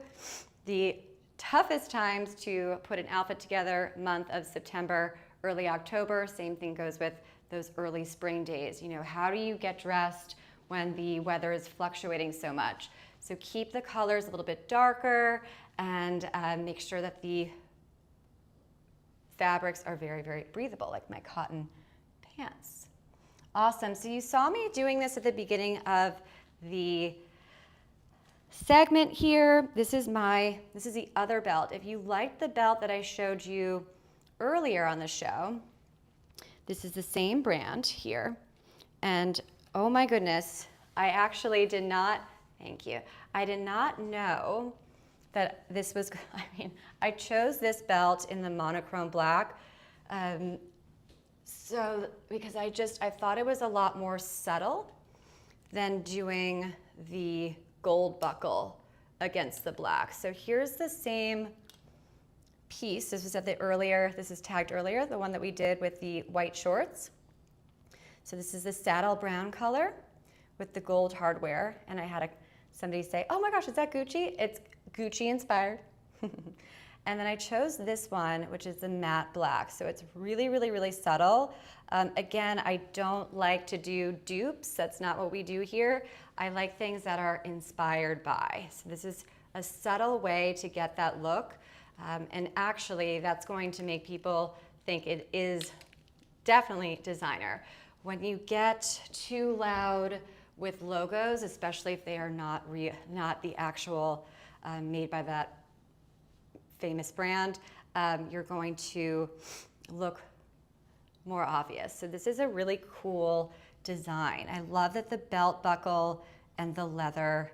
the toughest times to put an outfit together, month of September, early October. Same thing goes with those early spring days. You know, how do you get dressed when the weather is fluctuating so much? So keep the colors a little bit darker and make sure that the fabrics are very, very breathable, like my cotton pants. Awesome. So you saw me doing this at the beginning of the segment here. This is the other belt. If you liked the belt that I showed you earlier on the show, this is the same brand here. And oh my goodness, I actually did not, thank you. I did not know that this was, I chose this belt in the monochrome black. Because I thought it was a lot more subtle than doing the gold buckle against the black. So here's the same piece. This was this is tagged earlier, the one that we did with the white shorts. So this is the saddle brown color with the gold hardware. And I had somebody say, oh my gosh, is that Gucci? It's Gucci inspired. And then I chose this one, which is the matte black. So it's really, really, really subtle. Again, I don't like to do dupes. That's not what we do here. I like things that are inspired by. So this is a subtle way to get that look. And actually, that's going to make people think it is definitely designer. When you get too loud with logos, especially if they are not the actual made by that famous brand, you're going to look more obvious. So this is a really cool design. I love that the belt buckle and the leather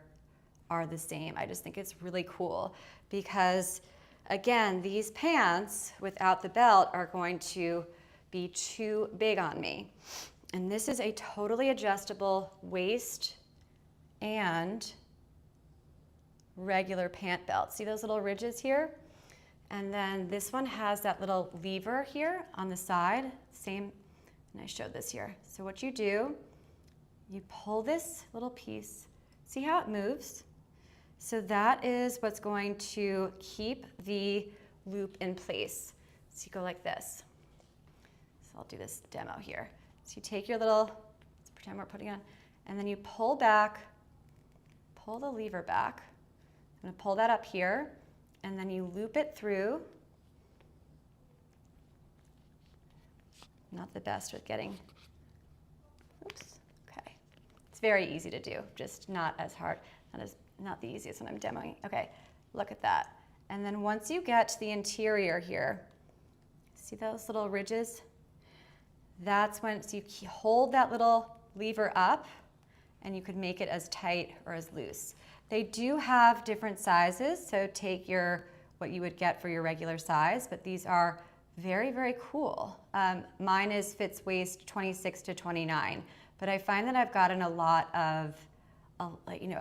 are the same. I just think it's really cool because, again, these pants without the belt are going to be too big on me. And this is a totally adjustable waist and regular pant belt. See those little ridges here? And then this one has that little lever here on the side, same, and I showed this here. So what you do, you pull this little piece, see how it moves? So that is what's going to keep the loop in place. So you go like this. So I'll do this demo here. So you take your little, let's pretend we're putting it on, and then you pull back, pull the lever back. I'm gonna pull that up here, and then you loop it through. Not the best with getting, oops, okay. It's very easy to do, just not as hard, not the easiest when I'm demoing. Okay, look at that. And then once you get to the interior here, see those little ridges? That's when, so you hold that little lever up and you could make it as tight or as loose. They do have different sizes, so take what you would get for your regular size, but these are very, very cool. Mine fits waist 26 to 29, but I find that I've gotten a lot of,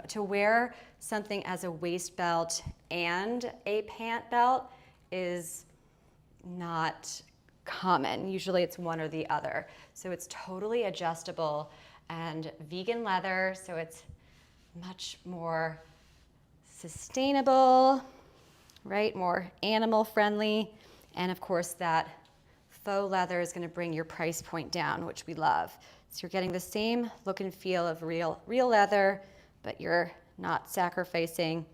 to wear something as a waist belt and a pant belt is not common. Usually it's one or the other. So it's totally adjustable and vegan leather, so it's much more sustainable, right? More animal friendly. And of course that faux leather is going to bring your price point down, which we love. So you're getting the same look and feel of real leather, but you're not sacrificing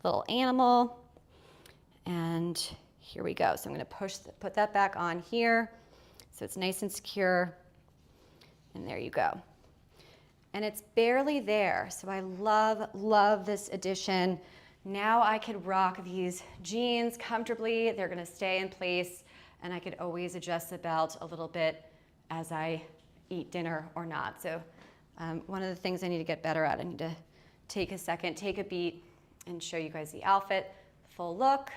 little animal. And here we go. So I'm going to put that back on here so it's nice and secure. And there you go. And it's barely there. So I love this addition. Now I could rock these jeans comfortably. They're going to stay in place, and I could always adjust the belt a little bit as I eat dinner or not. So one of the things I need to get better at, I need to take a second, take a beat, and show you guys the outfit, full look,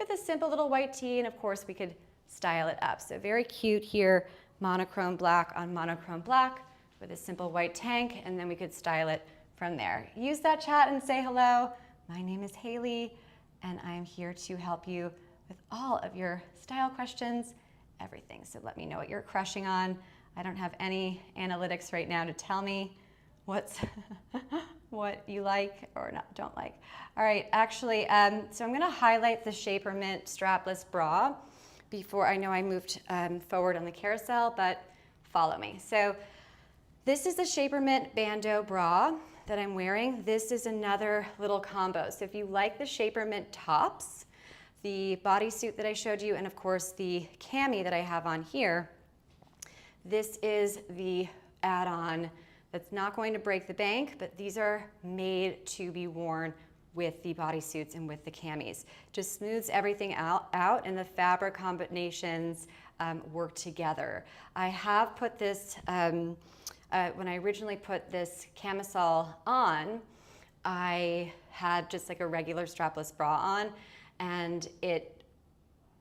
with a simple little white tee, and of course we could style it up. So very cute here, monochrome black on monochrome black with a simple white tank, and then we could style it from there. Use that chat and say hello. My name is Hailey, and I'm here to help you with all of your style questions, everything. So let me know what you're crushing on. I don't have any analytics right now to tell me what you like or don't like. All right, actually, so I'm gonna highlight the Shaper Mint strapless bra before I know I moved forward on the carousel, but follow me. So this is the Shaper Mint bandeau bra that I'm wearing. This is another little combo. So if you like the Shaper Mint tops, the bodysuit that I showed you, and of course the cami that I have on here, this is the add-on that's not going to break the bank, but these are made to be worn with the bodysuits and with the camis. Just smooths everything out and the fabric combinations work together. I have put this, when I originally put this camisole on, I had just like a regular strapless bra on, and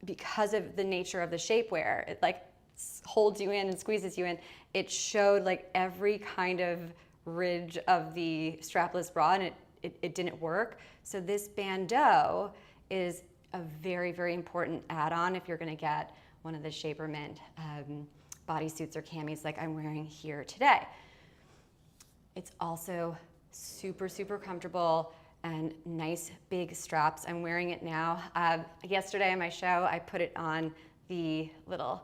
because of the nature of the shapewear, it like holds you in and squeezes you in. It showed like every kind of ridge of the strapless bra, and it didn't work. So this bandeau is a very, very important add-on if you're gonna get one of the Shaper Mint bodysuits or camis like I'm wearing here today. It's also super, super comfortable, and nice big straps. I'm wearing it now. Yesterday on my show, I put it on the little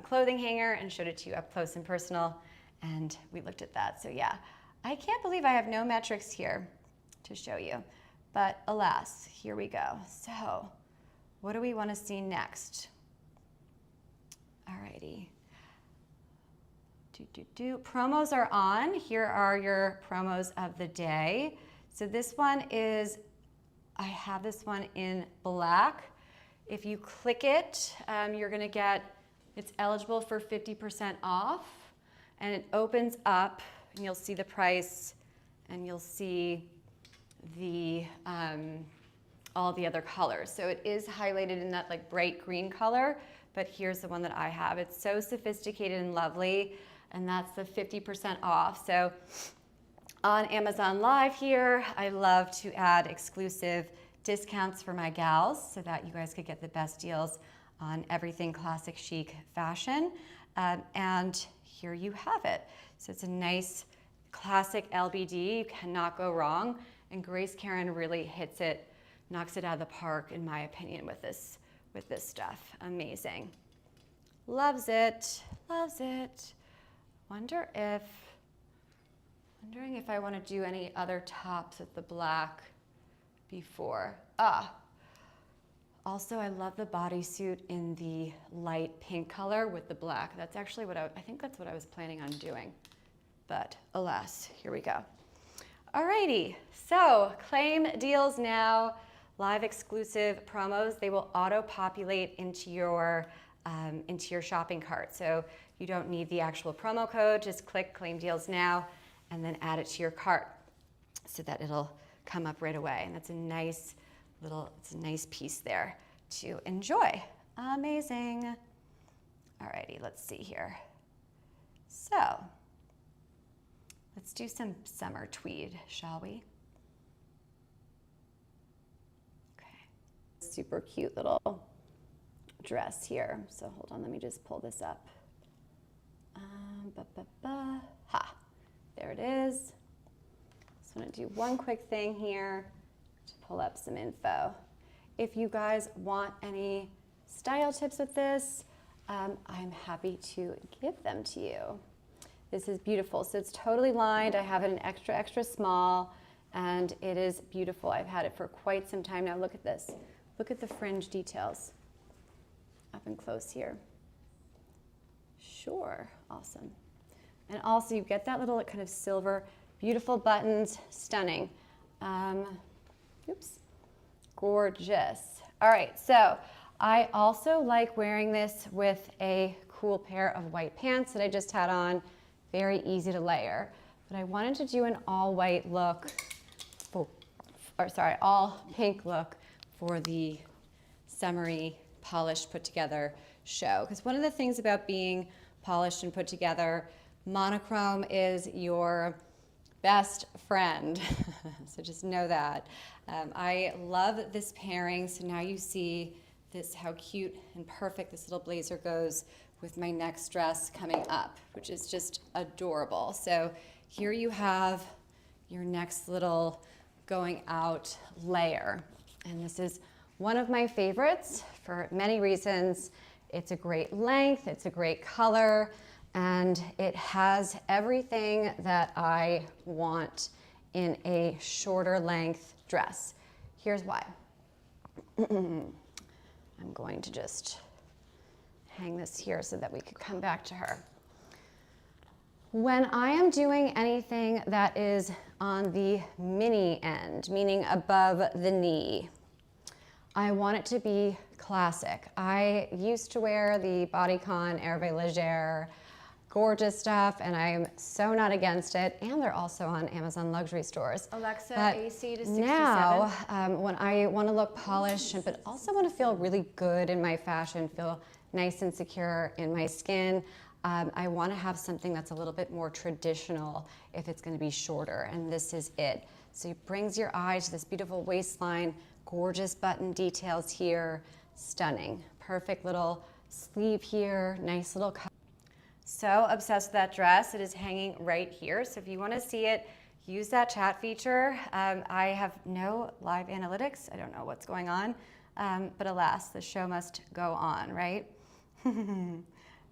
clothing hanger and showed it to you up close and personal, and we looked at that. So yeah, I can't believe I have no metrics here to show you, but alas, here we go. So what do we want to see next? Alrighty. Promos are on. Here are your promos of the day. So this one is, I have this one in black. If you click it, you're gonna get, it's eligible for 50% off, and it opens up and you'll see the price and you'll see the all the other colors. So it is highlighted in that like bright green color, but here's the one that I have. It's so sophisticated and lovely, and that's the 50% off. So on Amazon Live here, I love to add exclusive discounts for my gals so that you guys could get the best deals on everything classic chic fashion. And here you have it. So it's a nice classic LBD, you cannot go wrong. And Grace Karen really hits it, knocks it out of the park in my opinion with this stuff. Amazing. Loves it, loves it. Wondering if I want to do any other tops with the black before. Also, I love the bodysuit in the light pink color with the black. That's actually what I think that's what I was planning on doing. But alas, here we go. Alrighty, so claim deals now, live exclusive promos. They will auto-populate into your shopping cart. So you don't need the actual promo code, just click claim deals now and then add it to your cart so that it'll come up right away. And that's a nice it's a nice piece there to enjoy. Amazing. Alrighty, let's see here. So let's do some summer tweed, shall we? Okay. Super cute little dress here. So hold on, let me just pull this up. There it is. Just want to do one quick thing here to pull up some info. If you guys want any style tips with this, I'm happy to give them to you. This is beautiful. So it's totally lined. I have it in extra, extra small, and it is beautiful. I've had it for quite some time now. Look at this. Look at the fringe details up and close here. Sure, awesome. And also you get that little kind of silver, beautiful buttons, stunning. Oops, gorgeous. All right, so I also like wearing this with a cool pair of white pants that I just had on. Very easy to layer. But I wanted to do an all white look, all pink look for the summery, polished, put together show. Because one of the things about being polished and put together, monochrome is your best friend. So just know that. I love this pairing. So now you see this, how cute and perfect this little blazer goes with my next dress coming up, which is just adorable. So here you have your next little going out layer. And this is one of my favorites for many reasons. It's a great length, it's a great color, and it has everything that I want in a shorter length dress. Here's why. I'm going to just hang this here so that we could come back to her. When I am doing anything that is on the mini end, meaning above the knee, I want it to be classic. I used to wear the Bodycon Hervé Léger, gorgeous stuff, and I'm so not against it. And they're also on Amazon luxury stores. Alexa, but AC to 67. now, when I want to look polished, but also want to feel really good in my fashion, feel nice and secure in my skin, I want to have something that's a little bit more traditional if it's going to be shorter, and this is it. So it brings your eye to this beautiful waistline, gorgeous button details here, stunning. Perfect little sleeve here, nice little cut. So obsessed with that dress. It is hanging right here. So if you want to see it, use that chat feature. I have no live analytics. I don't know what's going on, but alas, the show must go on, right?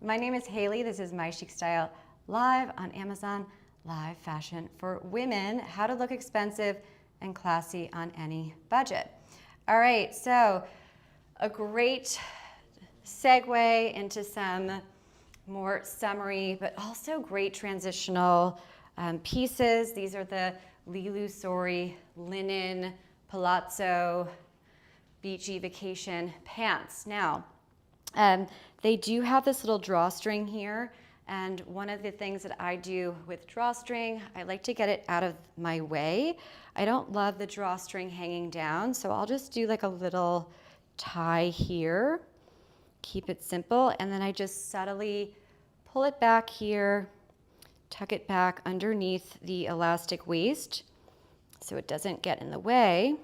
My name is Hailey. This is My Chic Style, live on Amazon, live fashion for women, how to look expensive and classy on any budget. All right, so a great segue into some more summery, but also great transitional pieces. These are the Lilu Sori linen Palazzo beachy vacation pants. Now, they do have this little drawstring here, and one of the things that I do with drawstring, I like to get it out of my way. I don't love the drawstring hanging down, so I'll just do like a little tie here, keep it simple, and then I just subtly pull it back here, tuck it back underneath the elastic waist so it doesn't get in the way.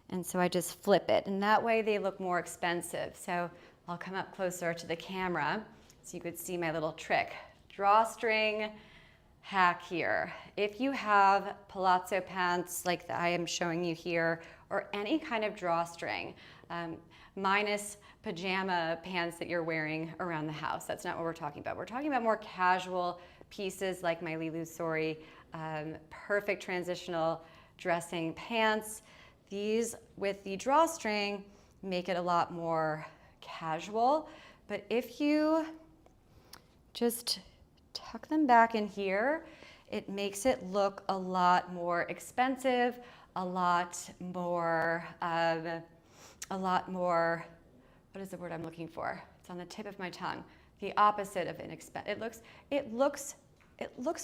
And so I just flip it, and that way they look more expensive. So I'll come up closer to the camera so you could see my little trick. Drawstring hack here. If you have palazzo pants like I am showing you here, or any kind of drawstring, minus pajama pants that you're wearing around the house. That's not what we're talking about. We're talking about more casual pieces like my Lilu Sori, perfect transitional dressing pants. These with the drawstring make it a lot more casual, but if you just tuck them back in here, it makes it look a lot more expensive, a lot more, what is the word I'm looking for? It's on the tip of my tongue. The opposite of inexpensive. It looks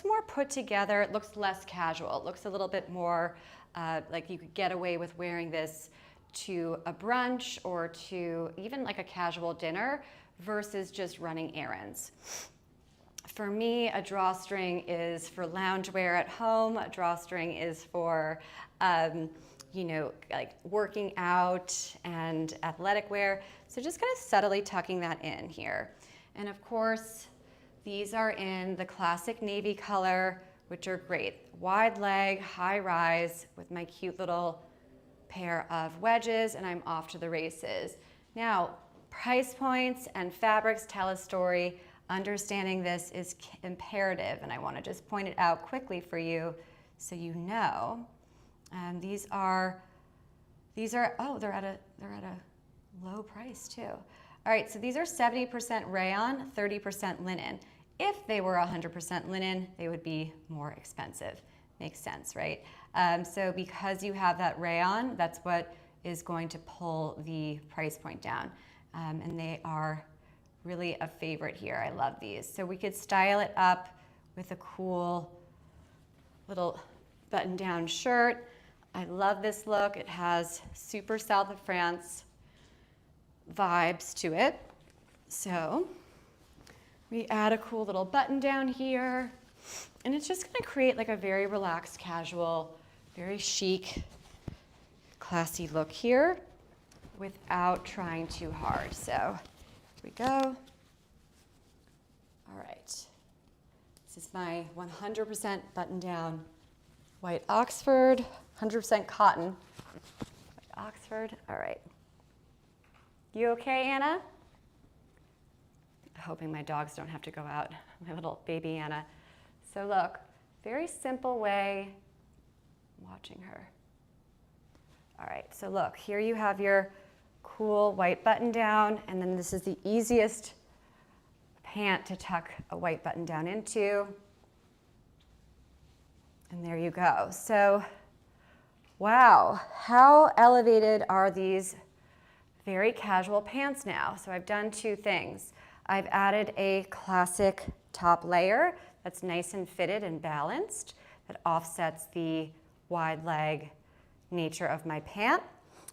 more put together. It looks less casual. It looks a little bit more like you could get away with wearing this to a brunch or to even like a casual dinner versus just running errands. For me, a drawstring is for loungewear at home. A drawstring is for you know, like working out and athletic wear. So just kind of subtly tucking that in here. And of course, these are in the classic navy color, which are great. Wide leg, high rise with my cute little pair of wedges, and I'm off to the races. Now, price points and fabrics tell a story. Understanding this is imperative, and I want to just point it out quickly for you so you know. These are oh, they're at a low price too. All right, so these are 70% rayon, 30% linen. If they were 100% linen, they would be more expensive. Makes sense, right? So because you have that rayon, that's what is going to pull the price point down. And they are really a favorite here. I love these. So we could style it up with a cool little button-down shirt. I love this look. It has super South of France vibes to it. So we add a cool little button down here, and it's just gonna create like a very relaxed, casual, very chic, classy look here without trying too hard. So here we go. All right. This is my 100% button down white Oxford, 100% cotton. White Oxford, all right. You okay, Anna? Hoping my dogs don't have to go out. My little baby Anna. So look, very simple way, I'm watching her. All right, so look, here you have your cool white button down, and then this is the easiest pant to tuck a white button down into. And there you go. So, wow, how elevated are these very casual pants now? So I've done two things. I've added a classic top layer that's nice and fitted and balanced, that offsets the wide leg nature of my pant.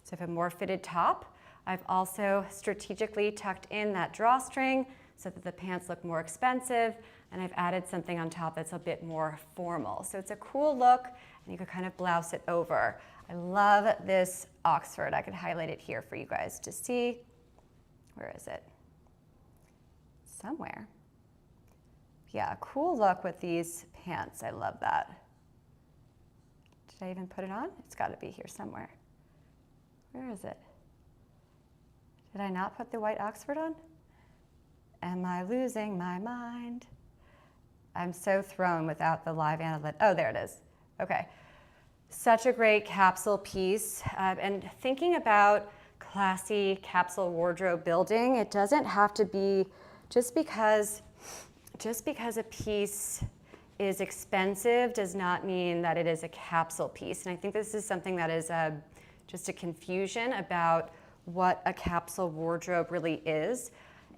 So I have a more fitted top. I've also strategically tucked in that drawstring so that the pants look more expensive, and I've added something on top that's a bit more formal. So it's a cool look, and you could kind of blouse it over. I love this Oxford. I could highlight it here for you guys to see. Where is it? Somewhere. Yeah, cool look with these pants. I love that. Did I even put it on? It's gotta be here somewhere. Where is it? Did I not put the white Oxford on? Am I losing my mind? I'm so thrown without the live analytics. Oh, there it is. Okay. Such a great capsule piece. And thinking about classy capsule wardrobe building, it doesn't have to be just because a piece is expensive does not mean that it is a capsule piece. And I think this is something that is just a confusion about what a capsule wardrobe really is.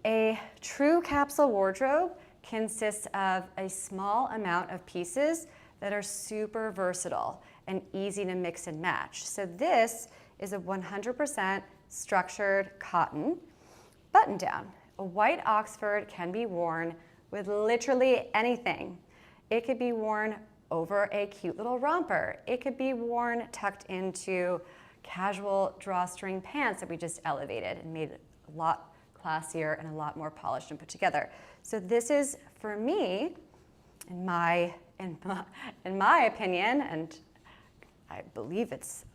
A true capsule wardrobe consists of a small amount of pieces that are super versatile and easy to mix and match. So this is a 100% structured cotton button down. A white Oxford can be worn with literally anything. It could be worn over a cute little romper. It could be worn tucked into casual drawstring pants that we just elevated and made a lot classier and a lot more polished and put together. So this is, for me, in my opinion, and I believe it's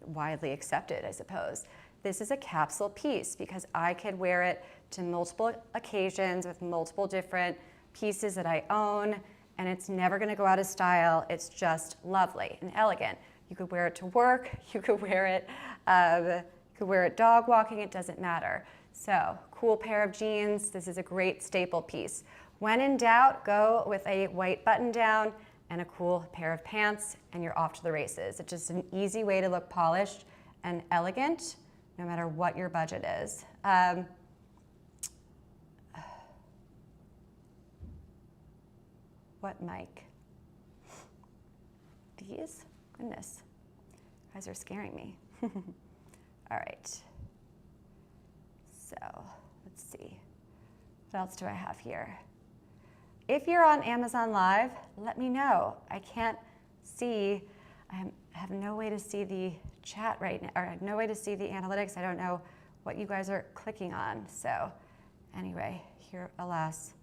widely accepted, I suppose, this is a capsule piece because I could wear it to multiple occasions with multiple different pieces that I own, and it's never gonna go out of style. It's just lovely and elegant. You could wear it to work, you could wear it dog walking, it doesn't matter. So, cool pair of jeans, this is a great staple piece. When in doubt, go with a white button down and a cool pair of pants and you're off to the races. It's just an easy way to look polished and elegant, no matter what your budget is. What mic? These? Goodness, you guys are scaring me. All right, so let's see. What else do I have here? If you're on Amazon Live, let me know. I can't see, I have no way to see the chat right now, or I have no way to see the analytics. I don't know what you guys are clicking on. So anyway, here, alas,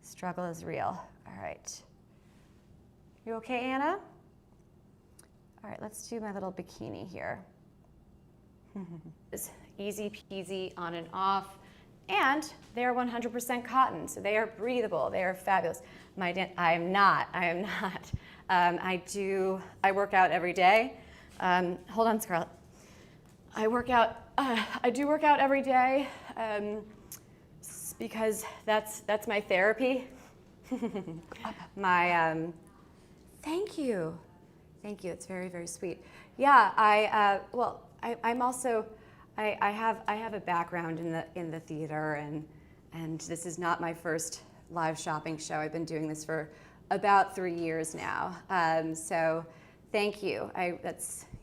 struggle is real. All right. You okay, Anna? All right, let's do my little bikini here. It's easy peasy on and off, and they are 100% cotton, so they are breathable, they are fabulous. I am not. I work out every day. Hold on, Scarlett. I do work out every day because that's my therapy. Thank you. Thank you. It's very, very sweet. Yeah, I have a background in the theater, and this is not my first live shopping show. I've been doing this for about 3 years now. So thank you. You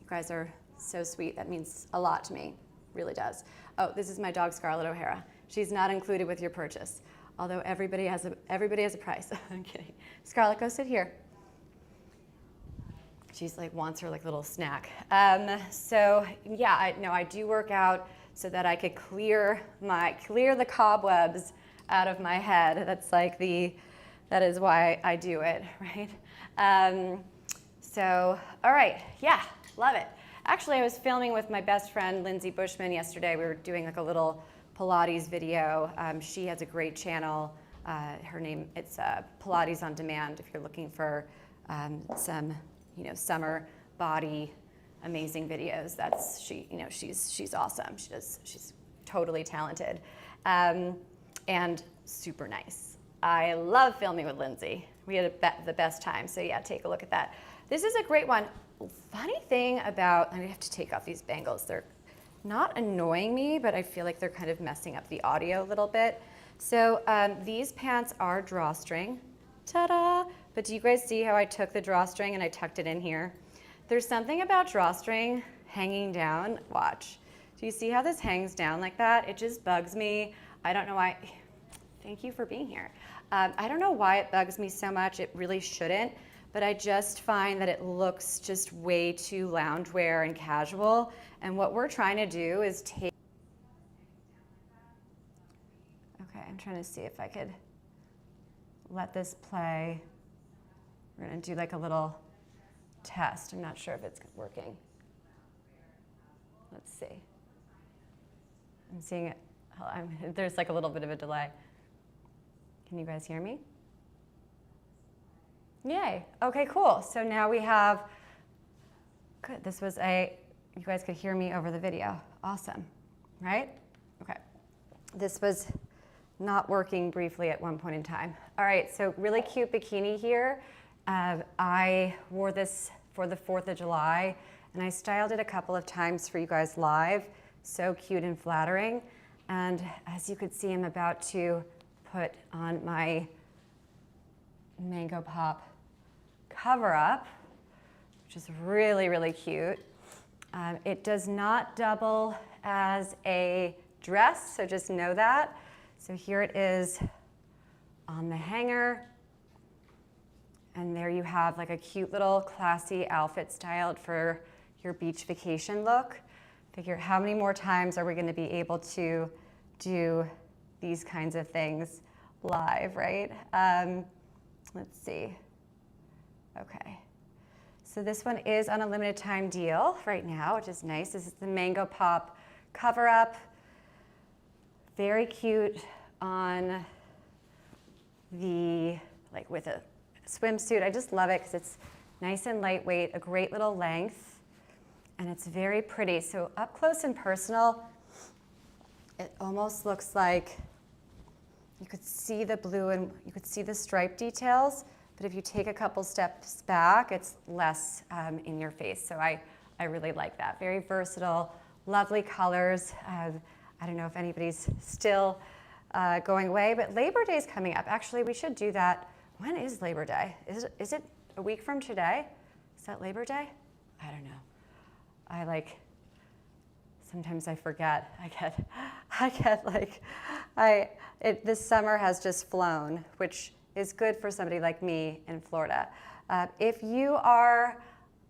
guys are so sweet. That means a lot to me. Really does. Oh, this is my dog, Scarlett O'Hara. She's not included with your purchase, although everybody has a price. I'm kidding. Scarlett, go sit here. She's wants her little snack. So yeah, I do work out so that I could clear the cobwebs out of my head. That is why I do it, right? So all right, yeah, love it. Actually, I was filming with my best friend Lindsay Bushman yesterday. We were doing a little Pilates video. She has a great channel. It's Pilates on Demand. If you're looking for some summer body amazing videos, she's awesome. She's totally talented and super nice. I love filming with Lindsay. We had the best time. So yeah, take a look at that. This is a great one. Funny thing about, I have to take off these bangles. They're not annoying me, but I feel like they're kind of messing up the audio a little bit. So these pants are drawstring. Ta-da! But do you guys see how I took the drawstring and I tucked it in here? There's something about drawstring hanging down. Watch. Do you see how this hangs down like that? It just bugs me. I don't know why. Thank you for being here. I don't know why it bugs me so much. It really shouldn't, but I just find that it looks just way too loungewear and casual. And what we're trying to do is take. Okay, I'm trying to see if I could let this play. We're gonna do a little test. I'm not sure if it's working. Let's see. I'm seeing it. There's like a little bit of a delay. Can you guys hear me? Yay. Okay, cool. So now we have, good. This was you guys could hear me over the video. Awesome, right? Okay. This was not working briefly at one point in time. All right, so really cute bikini here. I wore this for the 4th of July, and I styled it a couple of times for you guys live. So cute and flattering. And as you could see, I'm about to put on my Mango Pop cover up, which is really, really cute. It does not double as a dress, so just know that. So here it is on the hanger. And there you have like a cute little classy outfit styled for your beach vacation look. Figure how many more times are we going to be able to do these kinds of things live, right? Let's see. Okay. So this one is on a limited time deal right now, which is nice. This is the Mango Pop cover up. Very cute on the, like with a swimsuit. I just love it because it's nice and lightweight, a great little length, and it's very pretty. So up close and personal, it almost looks like you could see the blue and you could see the stripe details, but if you take a couple steps back, it's less in your face. So I really like that. Very versatile, lovely colors. I don't know if anybody's still going away, but Labor Day is coming up. Actually, we should do that. When is Labor Day? Is it a week from today? Is that Labor Day? I don't know. Sometimes I forget. This summer has just flown, which is good for somebody like me in Florida. If you are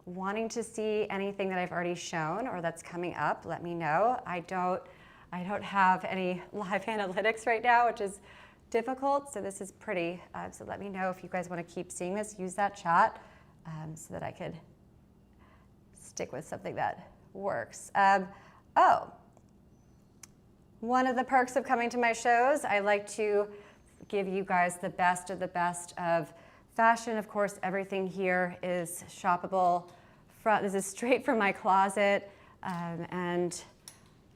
wanting to see anything that I've already shown or that's coming up, let me know. I don't have any live analytics right now, which is difficult, so this is pretty. So let me know if you guys want to keep seeing this. Use that chat so that I could stick with something that works. One of the perks of coming to my shows, I like to give you guys the best of fashion. Of course, everything here is shoppable. This is straight from my closet and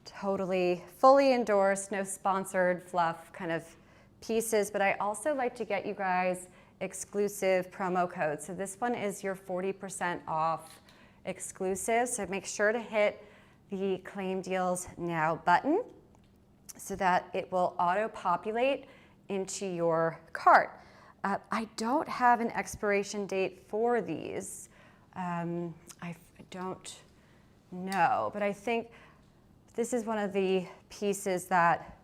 totally fully endorsed, no sponsored fluff kind of pieces, but I also like to get you guys exclusive promo codes. So this one is your 40% off exclusive. So make sure to hit the Claim Deals Now button so that it will auto-populate into your cart. I don't have an expiration date for these. I don't know, but I think this is one of the pieces that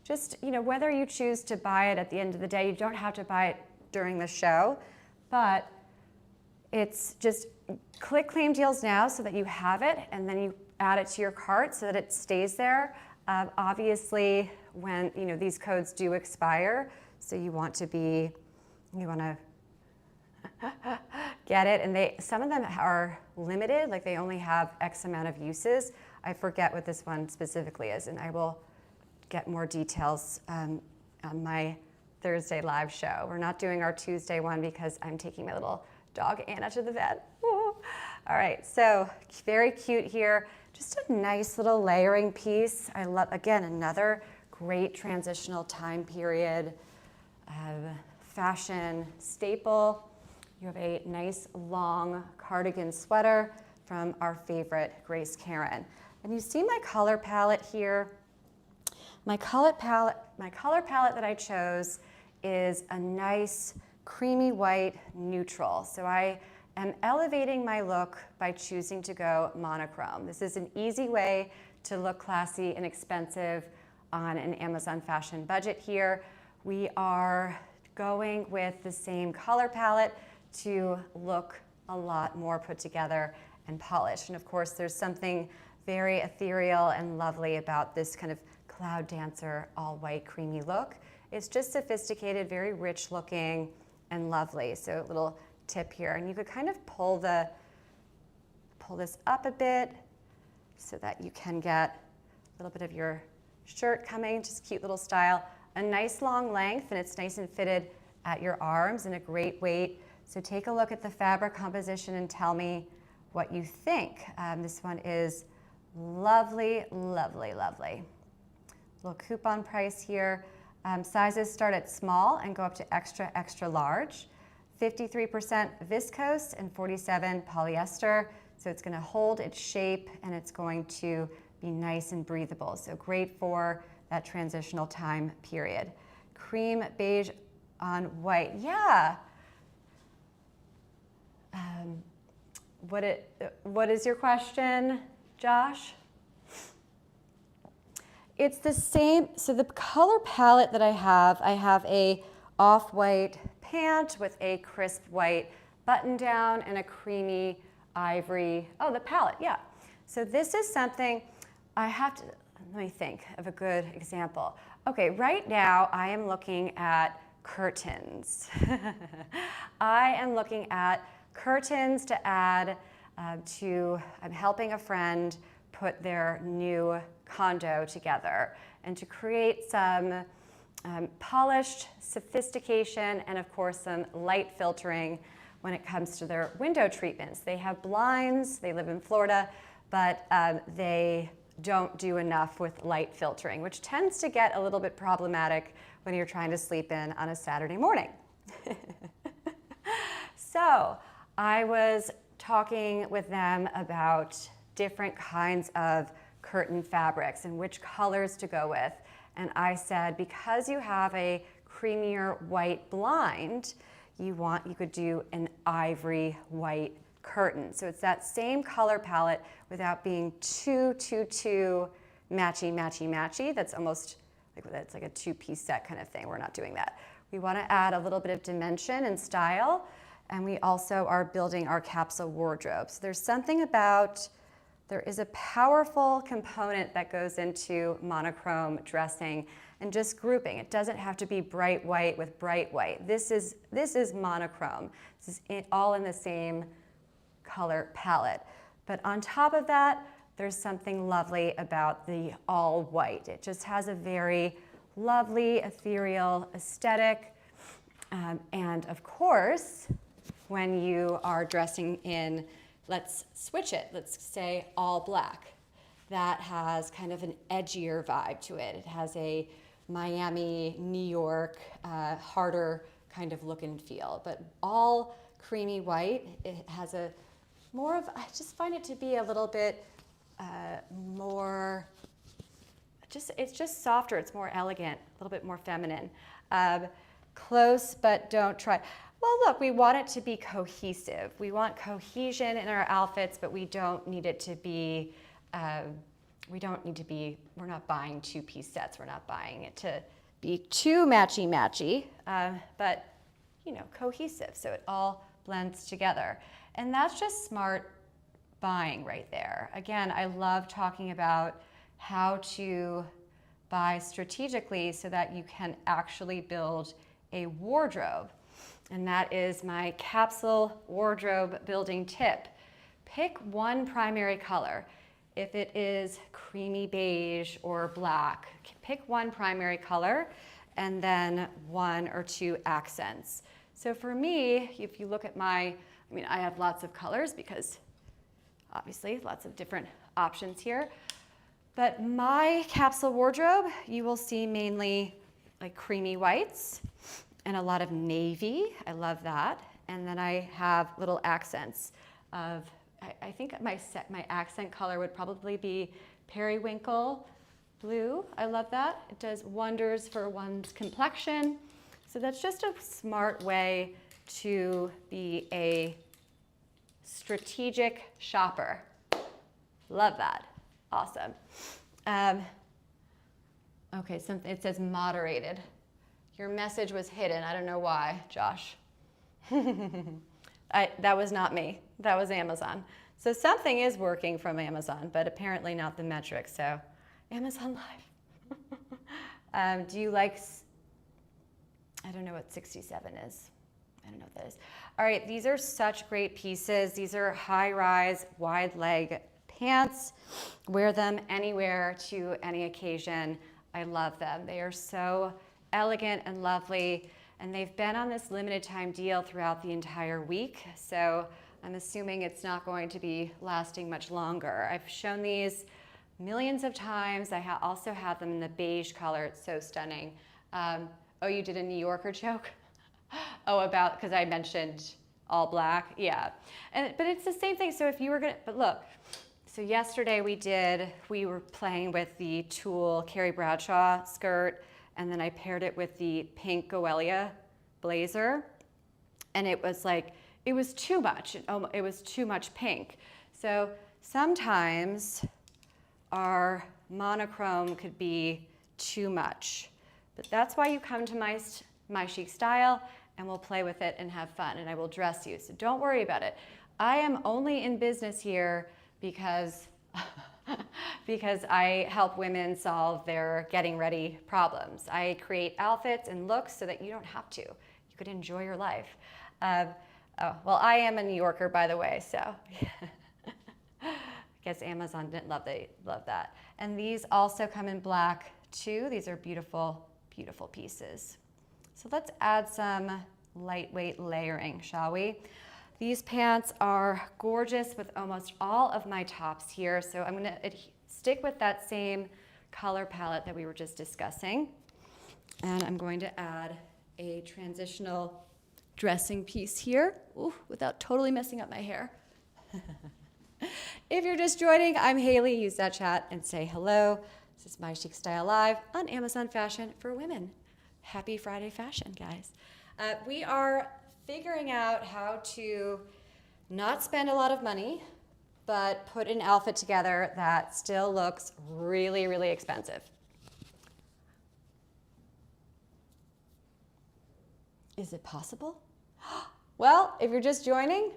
just, whether you choose to buy it at the end of the day, you don't have to buy it during the show, but it's just click Claim Deals Now so that you have it, and then you add it to your cart so that it stays there. Obviously, when these codes do expire, so you want to get it, and some of them are limited, like they only have X amount of uses. I forget what this one specifically is, and I will get more details on my Thursday live show. We're not doing our Tuesday one because I'm taking my little dog Anna to the vet. Ooh. All right, so very cute here. Just a nice little layering piece. I love, again, another great transitional time period fashion staple. You have a nice long cardigan sweater from our favorite Grace Karen. And you see my color palette here. My color palette that I chose is a nice creamy white neutral. So I am elevating my look by choosing to go monochrome. This is an easy way to look classy and expensive on an Amazon fashion budget here. We are going with the same color palette to look a lot more put together and polished. And of course, there's something very ethereal and lovely about this kind of cloud dancer, all white, creamy look. It's just sophisticated, very rich looking and lovely. So a little tip here. And you could kind of pull the pull this up a bit so that you can get a little bit of your shirt coming, just cute little style. A nice long length, and it's nice and fitted at your arms, and a great weight. So take a look at the fabric composition and tell me what you think. This one is lovely, lovely, lovely. Little coupon price here. Sizes start at small and go up to extra, extra large. 53% viscose and 47% polyester. So it's going to hold its shape and it's going to be nice and breathable. So great for that transitional time period. Cream beige on white. Yeah. What is your question, Josh? It's the same. So the color palette that I have a off-white pant with a crisp white button down and a creamy ivory. Oh, the palette, yeah. So this is something I have to, let me think of a good example. Okay, right now I am looking at curtains. I am looking at curtains to add I'm helping a friend put their new condo together and to create some polished sophistication and of course some light filtering when it comes to their window treatments. They have blinds, they live in Florida, but they don't do enough with light filtering, which tends to get a little bit problematic when you're trying to sleep in on a Saturday morning. So I was talking with them about different kinds of curtain fabrics and which colors to go with. And I said, because you have a creamier white blind, you could do an ivory white curtain. So it's that same color palette without being too matchy, matchy, matchy. That's almost that's like a two-piece set kind of thing. We're not doing that. We want to add a little bit of dimension and style. And we also are building our capsule wardrobe. So there's something about, there is a powerful component that goes into monochrome dressing and just grouping. It doesn't have to be bright white with bright white. This is monochrome. This is all in the same color palette. But on top of that, there's something lovely about the all white. It just has a very lovely, ethereal aesthetic. And of course, when you are dressing in, let's switch it, let's say all black. That has kind of an edgier vibe to it. It has a Miami, New York, harder kind of look and feel. But all creamy white, it has a more of, I just find it to be a little bit more, it's just softer, it's more elegant, a little bit more feminine. Close, but don't try. Well, look, we want it to be cohesive. We want cohesion in our outfits, but we don't need it to be, we're not buying two-piece sets. We're not buying it to be too matchy-matchy, but, cohesive, so it all blends together. And that's just smart buying right there. Again, I love talking about how to buy strategically so that you can actually build a wardrobe. And that is my capsule wardrobe building tip. Pick one primary color. If it is creamy beige or black, pick one primary color and then one or two accents. So for me, if you look at I have lots of colors because obviously lots of different options here. But my capsule wardrobe, you will see mainly like creamy whites and a lot of navy. I love that. And then I have little accents of, I think my accent color would probably be periwinkle blue. I love that. It does wonders for one's complexion. So that's just a smart way to be a strategic shopper. Love that. Awesome. Okay, it says moderated. Your message was hidden. I don't know why, Josh. That was not me. That was Amazon. So something is working from Amazon, but apparently not the metrics. So Amazon Live. Do you like, I don't know what 67 is. I don't know what that is. All right, these are such great pieces. These are high-rise, wide leg pants. Wear them anywhere to any occasion. I love them. They are so elegant and lovely, and they've been on this limited time deal throughout the entire week, so I'm assuming it's not going to be lasting much longer. I've shown these millions of times. I also have them in the beige color. It's so stunning. Oh, you did a New Yorker joke? Oh, because I mentioned all black? Yeah. But it's the same thing. So if you were gonna, but look, so yesterday we were playing with the tulle Carrie Bradshaw skirt, and then I paired it with the pink Goelia blazer, and it was like, it was too much. It was too much pink. So sometimes our monochrome could be too much, but that's why you come to my Chic Style, and we'll play with it and have fun, and I will dress you. So don't worry about it. I am only in business here because I help women solve their getting ready problems. I create outfits and looks so that you don't have to. You could enjoy your life. Oh, well, I am a New Yorker, by the way, so I guess Amazon didn't love that. And these also come in black too. These are beautiful, beautiful pieces. So let's add some lightweight layering, shall we? These pants are gorgeous with almost all of my tops here. So I'm gonna stick with that same color palette that we were just discussing. And I'm going to add a transitional dressing piece here, without totally messing up my hair. If you're just joining, I'm Hailey. Use that chat and say hello. This is My Chic Style Live on Amazon Fashion for Women. Happy Friday fashion, guys. We are figuring out how to not spend a lot of money, but put an outfit together that still looks really, really expensive. Is it possible? Well, if you're just joining,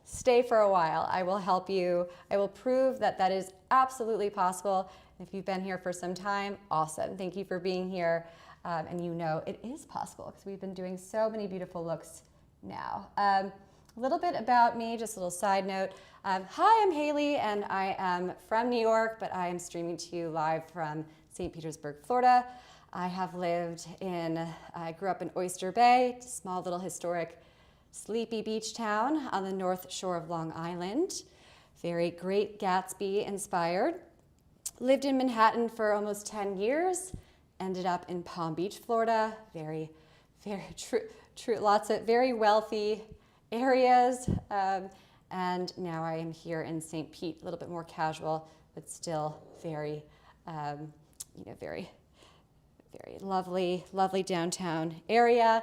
stay for a while. I will help you. I will prove that that is absolutely possible. If you've been here for some time, awesome. Thank you for being here. And you know it is possible because we've been doing so many beautiful looks now. A little bit about me, just a little side note. Hi, I'm Hailey, and I am from New York, but I am streaming to you live from St. Petersburg, Florida. I grew up in Oyster Bay, a small little historic sleepy beach town on the north shore of Long Island. Very Great Gatsby inspired. Lived in Manhattan for almost 10 years. Ended up in Palm Beach, Florida. Very, very true, lots of very wealthy areas. And now I am here in St. Pete, a little bit more casual, but still very, very lovely, lovely downtown area.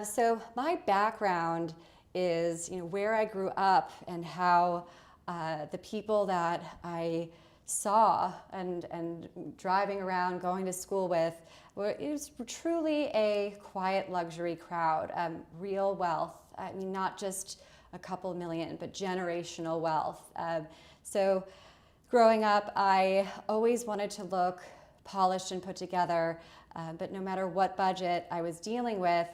So my background is, where I grew up and how the people that I saw and driving around, going to school with, it was truly a quiet luxury crowd, real wealth. I mean, not just a couple million, but generational wealth. So growing up, I always wanted to look polished and put together, but no matter what budget I was dealing with,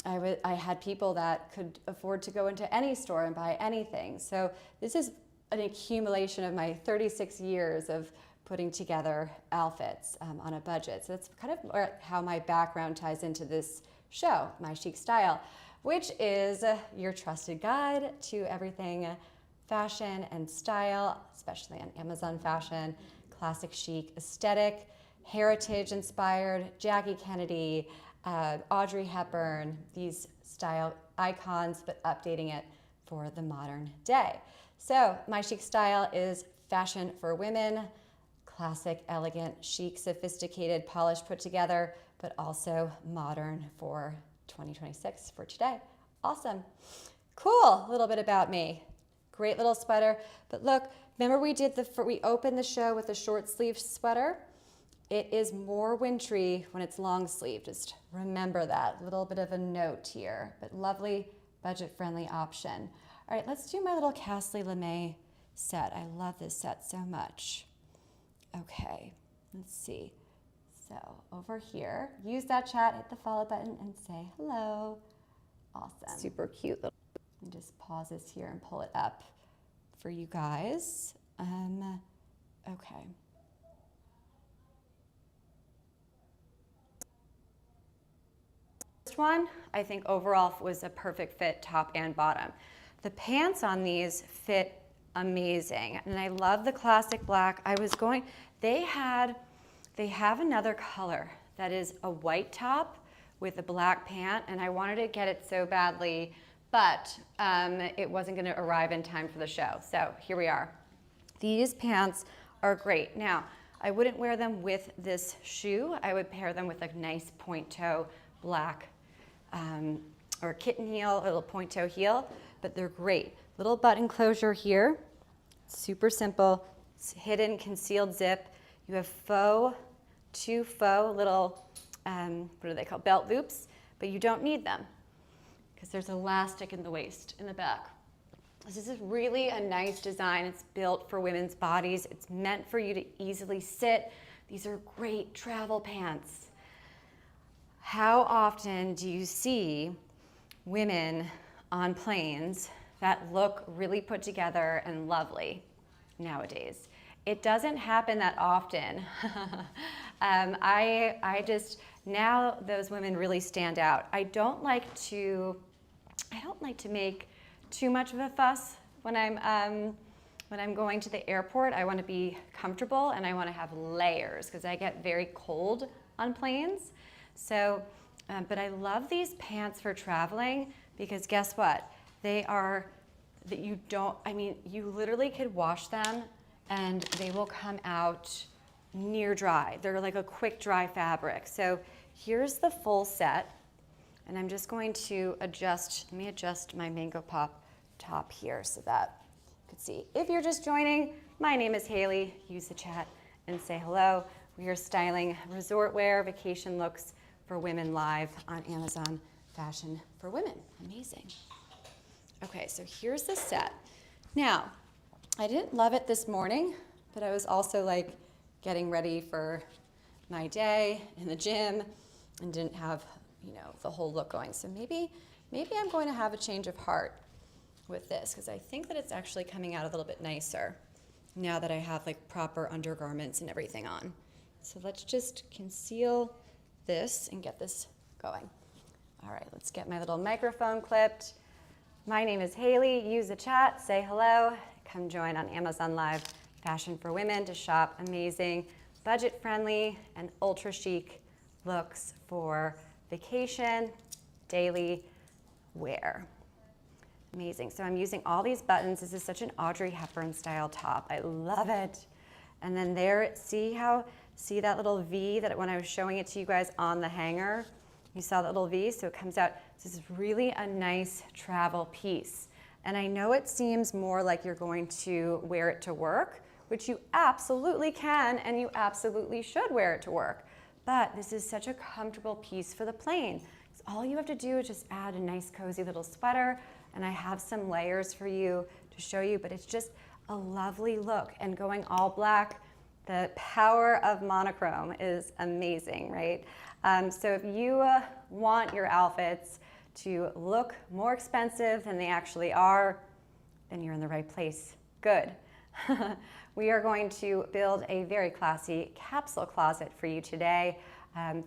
I had people that could afford to go into any store and buy anything. So this is an accumulation of my 36 years of putting together outfits on a budget. So that's kind of how my background ties into this show, My Chic Style, which is your trusted guide to everything fashion and style, especially on Amazon Fashion, classic chic aesthetic, heritage inspired, Jackie Kennedy, Audrey Hepburn, these style icons, but updating it for the modern day. So My Chic Style is fashion for women, classic, elegant, chic, sophisticated, polished, put together, but also modern for 2026 for today. Awesome. Cool. A little bit about me. Great little sweater. But look, remember we opened the show with a short sleeve sweater? It is more wintry when it's long sleeve. Just remember that. Little bit of a note here, but lovely budget-friendly option. All right, let's do my little Castley Lemay set. I love this set so much. Okay, let's see. So over here, use that chat, hit the follow button and say hello. Awesome. Super cute. And just pause this here and pull it up for you guys. Okay. This one, I think overall was a perfect fit, top and bottom. The pants on these fit amazing, and I love the classic black. They have another color that is a white top with a black pant, and I wanted to get it so badly, but it wasn't gonna arrive in time for the show. So here we are. These pants are great. Now, I wouldn't wear them with this shoe. I would pair them with a nice point toe black or kitten heel, a little point toe heel, but they're great. Little button closure here, super simple. It's hidden, concealed zip. You have two faux little, what are they called, belt loops, but you don't need them because there's elastic in the waist, in the back. This is really a nice design. It's built for women's bodies. It's meant for you to easily sit. These are great travel pants. How often do you see women on planes that look really put together and lovely nowadays? It doesn't happen that often. Now those women really stand out. I don't like to make too much of a fuss when I'm going to the airport. I want to be comfortable and I want to have layers because I get very cold on planes. So, but I love these pants for traveling because guess what? You literally could wash them and they will come out near dry. They're like a quick dry fabric. So here's the full set. And I'm just going to let me adjust my Mango Pop top here so that you can see. If you're just joining, my name is Hailey. Use the chat and say hello. We are styling resort wear, vacation looks for women live on Amazon Fashion for Women. Amazing. Okay, so here's the set. Now, I didn't love it this morning, but I was also like getting ready for my day in the gym and didn't have, the whole look going. So maybe I'm going to have a change of heart with this because I think that it's actually coming out a little bit nicer now that I have like proper undergarments and everything on. So let's just conceal this and get this going. All right, let's get my little microphone clipped. My name is Hailey. Use the chat, say hello. Come join on Amazon Live Fashion for Women to shop amazing, budget-friendly, and ultra chic looks for vacation, daily wear. Amazing. So I'm using all these buttons. This is such an Audrey Hepburn style top. I love it. And then there, see that little V that when I was showing it to you guys on the hanger, you saw that little V, so it comes out. This is really a nice travel piece. And I know it seems more like you're going to wear it to work, which you absolutely can and you absolutely should wear it to work. But this is such a comfortable piece for the plane. So all you have to do is just add a nice cozy little sweater, and I have some layers for you to show you, but it's just a lovely look. And going all black, the power of monochrome is amazing, right? So if you want your outfits to look more expensive than they actually are, then you're in the right place. Good. We are going to build a very classy capsule closet for you today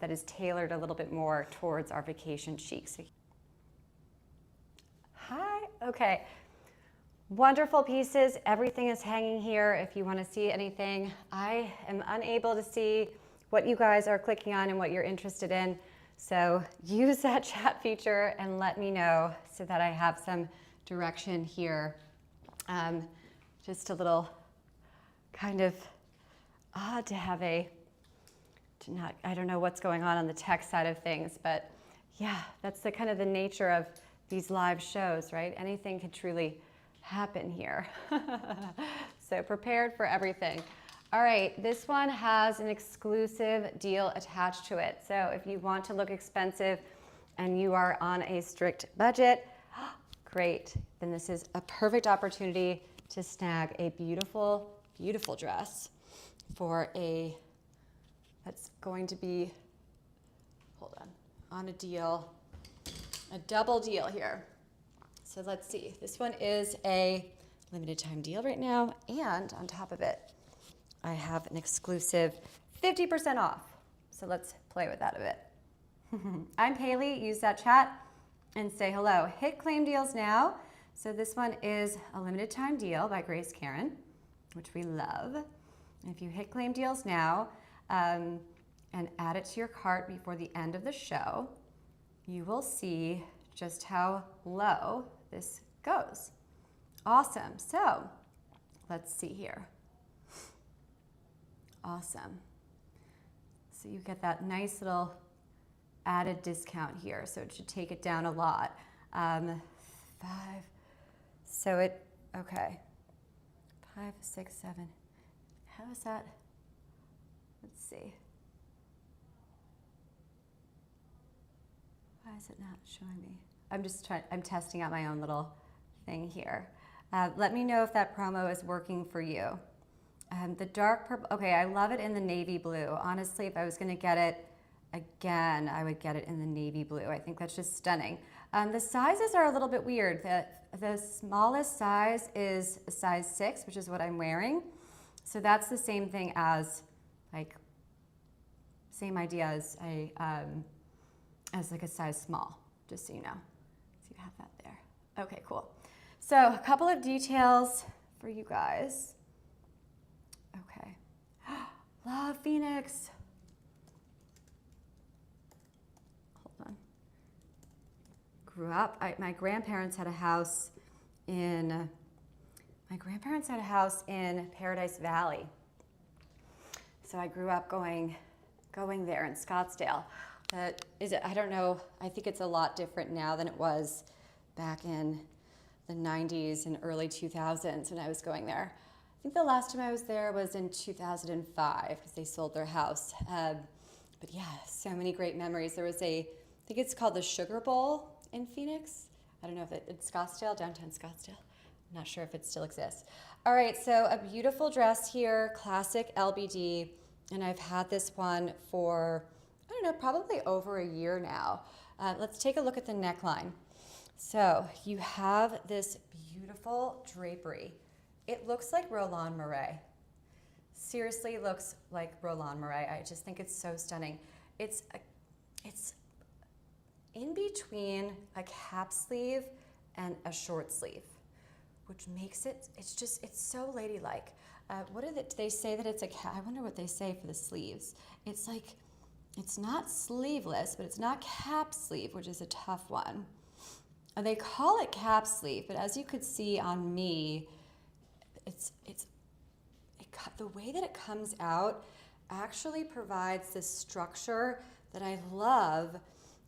that is tailored a little bit more towards our vacation chic. So, hi, okay. Wonderful pieces. Everything is hanging here if you want to see anything. I am unable to see what you guys are clicking on and what you're interested in. So use that chat feature and let me know so that I have some direction here. Just a little kind of odd to have I don't know what's going on the tech side of things, but yeah, that's the kind of the nature of these live shows, right? Anything could truly happen here. So prepared for everything. All right, this one has an exclusive deal attached to it. So if you want to look expensive and you are on a strict budget, great. Then this is a perfect opportunity to snag a beautiful, beautiful dress for that's going to be, hold on a deal a double deal here. So let's see, this one is a limited time deal right now, and on top of it, I have an exclusive 50% off. So let's play with that a bit. I'm Hailey, use that chat and say hello. Hit claim deals now. So this one is a limited time deal by Grace Karen, which we love. And if you hit claim deals now and add it to your cart before the end of the show, you will see just how low this goes. Awesome. So let's see here. Awesome. So you get that nice little added discount here. So it should take it down a lot. 5. So it, okay. 5, 6, 7. How is that? Let's see. Why is it not showing me? I'm testing out my own little thing here. Let me know if that promo is working for you. The dark purple, okay, I love it in the navy blue. Honestly, if I was gonna get it again, I would get it in the navy blue. I think that's just stunning. The sizes are a little bit weird. The smallest size is a size 6, which is what I'm wearing. So that's the same thing as, like, same idea as like a size small, just so you know. So you have that there. Okay, cool. So a couple of details for you guys. Okay. Love Phoenix. Hold on. Grew up, my grandparents had a house in Paradise Valley. So I grew up going there in Scottsdale. I don't know, I think it's a lot different now than it was back in the 90s and early 2000s when I was going there. I think the last time I was there was in 2005 because they sold their house. But yeah, so many great memories. There was I think it's called the Sugar Bowl in Phoenix. I don't know if it's Scottsdale, downtown Scottsdale. I'm not sure if it still exists. All right, so a beautiful dress here, classic LBD, and I've had this one for, I don't know, probably over a year now. Let's take a look at the neckline. So you have this beautiful drapery. It looks like Roland Mouret. Seriously looks like Roland Mouret. I just think it's so stunning. It's in between a cap sleeve and a short sleeve, which makes it's so ladylike. What do they say that it's a cap? I wonder what they say for the sleeves. It's like, it's not sleeveless, but it's not cap sleeve, which is a tough one. And they call it cap sleeve, but as you could see on me, the way that it comes out actually provides this structure that I love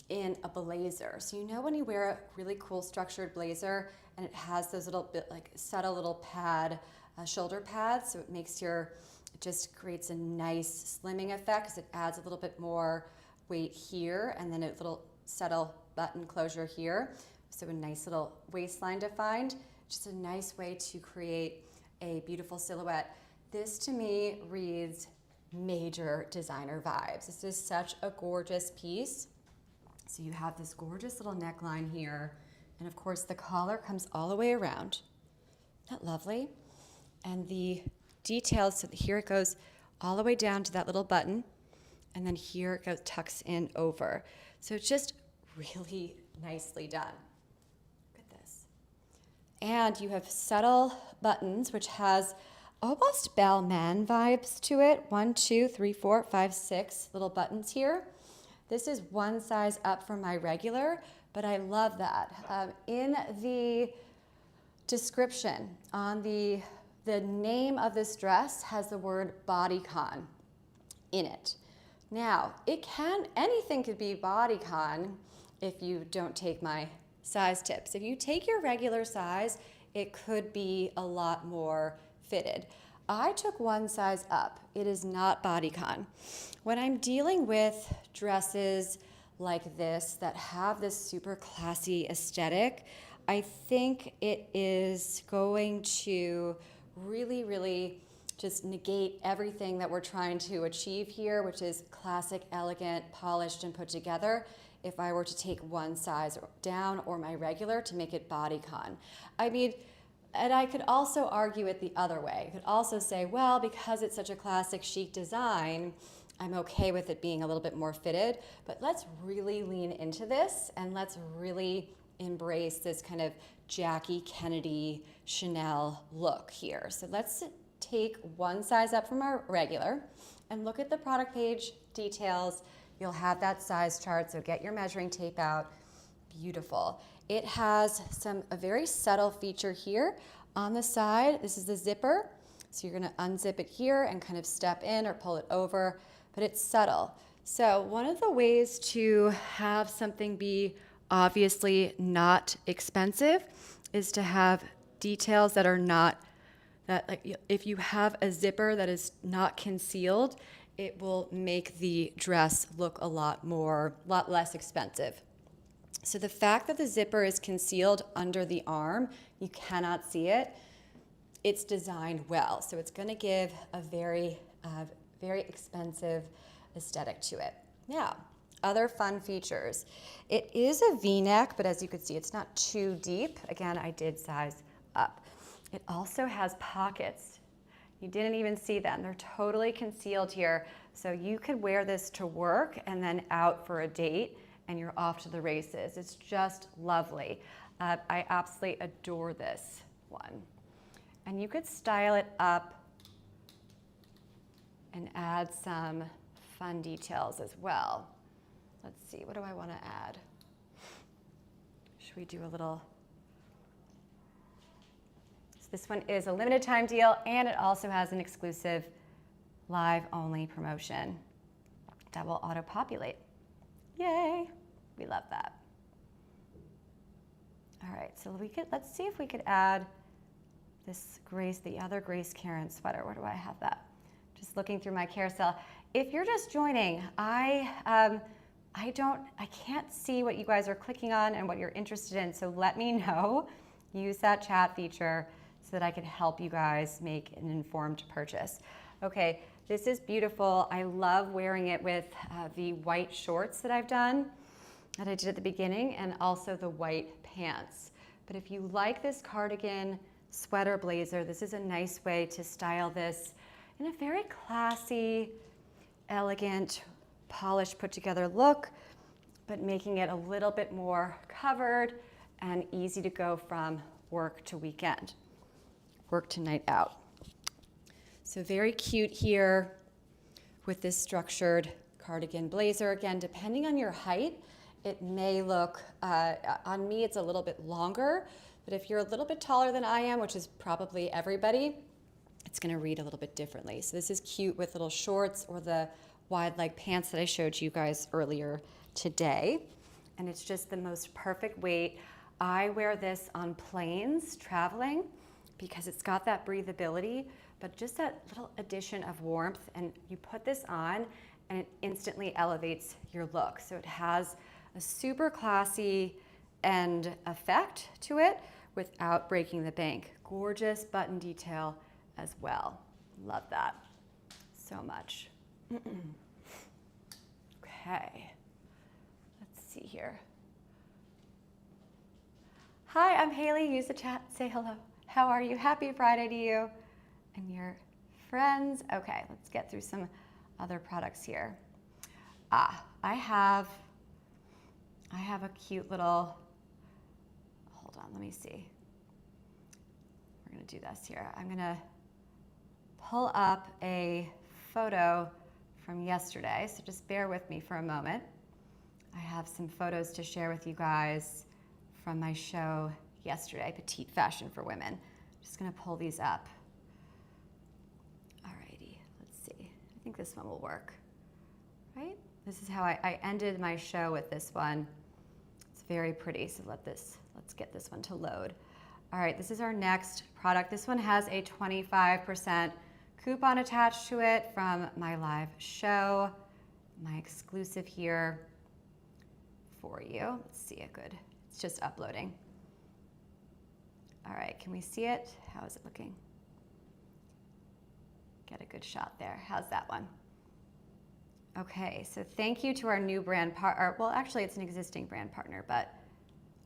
in a blazer. So you know when you wear a really cool structured blazer and it has those little bit like subtle little pad, shoulder pads, so it just creates a nice slimming effect because it adds a little bit more weight here and then a little subtle button closure here. So a nice little waistline defined, just a nice way to create a beautiful silhouette. This to me reads major designer vibes. This is such a gorgeous piece. So you have this gorgeous little neckline here, and of course the collar comes all the way around. Isn't that lovely? And the details, so here it goes all the way down to that little button, and then here it goes, tucks in over. So it's just really nicely done. Look at this. And you have subtle buttons, which has almost Balmain vibes to it. 1, 2, 3, 4, 5, 6 little buttons here. This is one size up from my regular, but I love that. In the description, on the name of this dress has the word bodycon in it. Now, anything could be bodycon if you don't take my size tips. If you take your regular size, it could be a lot more fitted. I took one size up. It is not bodycon. When I'm dealing with dresses like this that have this super classy aesthetic, I think it is going to really, really just negate everything that we're trying to achieve here, which is classic, elegant, polished, and put together. if I were to take one size down or my regular to make it bodycon. I mean, and I could also argue it the other way. I could also say, well, because it's such a classic chic design, I'm okay with it being a little bit more fitted, but let's really lean into this and let's really embrace this kind of Jackie Kennedy Chanel look here. So let's take one size up from our regular and look at the product page details. You'll have that size chart, so get your measuring tape out. Beautiful. It has a very subtle feature here on the side. This is the zipper. So you're gonna unzip it here and kind of step in or pull it over, but it's subtle. So one of the ways to have something be obviously not expensive is to have details that are not, that like if you have a zipper that is not concealed, it will make the dress look a lot less expensive. So the fact that the zipper is concealed under the arm, you cannot see it, it's designed well. So it's gonna give a very expensive aesthetic to it. Now, other fun features. It is a V-neck, but as you can see, it's not too deep. Again, I did size up. It also has pockets. You didn't even see them. They're totally concealed here. So you could wear this to work and then out for a date and you're off to the races. It's just lovely. I absolutely adore this one. And you could style it up and add some fun details as well. Let's see, what do I want to add? Should we do a little? So this one is a limited time deal and it also has an exclusive live only promotion that will auto populate. Yay, we love that. All right, so let's see if we could add this the other Grace Karen sweater. Where do I have that? Just looking through my carousel. If you're just joining, I can't see what you guys are clicking on and what you're interested in, so let me know. Use that chat feature so that I can help you guys make an informed purchase. Okay, this is beautiful. I love wearing it with the white shorts that I did at the beginning, and also the white pants. But if you like this cardigan sweater blazer, this is a nice way to style this in a very classy, elegant, polished, put together look, but making it a little bit more covered and easy to go from work to weekend, work to night out. So very cute here with this structured cardigan blazer. Again, depending on your height, it may look, on me it's a little bit longer, but if you're a little bit taller than I am, which is probably everybody, it's gonna read a little bit differently. So this is cute with little shorts or the wide leg pants that I showed you guys earlier today. And it's just the most perfect weight. I wear this on planes traveling because it's got that breathability, but just that little addition of warmth, and you put this on and it instantly elevates your look. So it has a super classy and effect to it without breaking the bank. Gorgeous button detail as well. Love that so much. Okay, let's see here. Hi, I'm Hailey. Use the chat, say hello. How are you? Happy Friday to you and your friends. Okay, let's get through some other products here. I have a cute little, hold on, let me see. We're gonna do this here. I'm gonna pull up a photo from yesterday, so just bear with me for a moment. I have some photos to share with you guys from my show yesterday, Petite Fashion for Women. Just gonna pull these up. Alrighty, let's see. I think this one will work, right? This is how I ended my show with this one. It's very pretty, so let's get this one to load. All right, this is our next product. This one has a 25% coupon attached to it from my live show, my exclusive here for you. Let's see it good. It's just uploading. All right, can we see it? How is it looking? Get a good shot there. How's that one? Okay, so thank you to our new brand partner. Well, actually it's an existing brand partner, but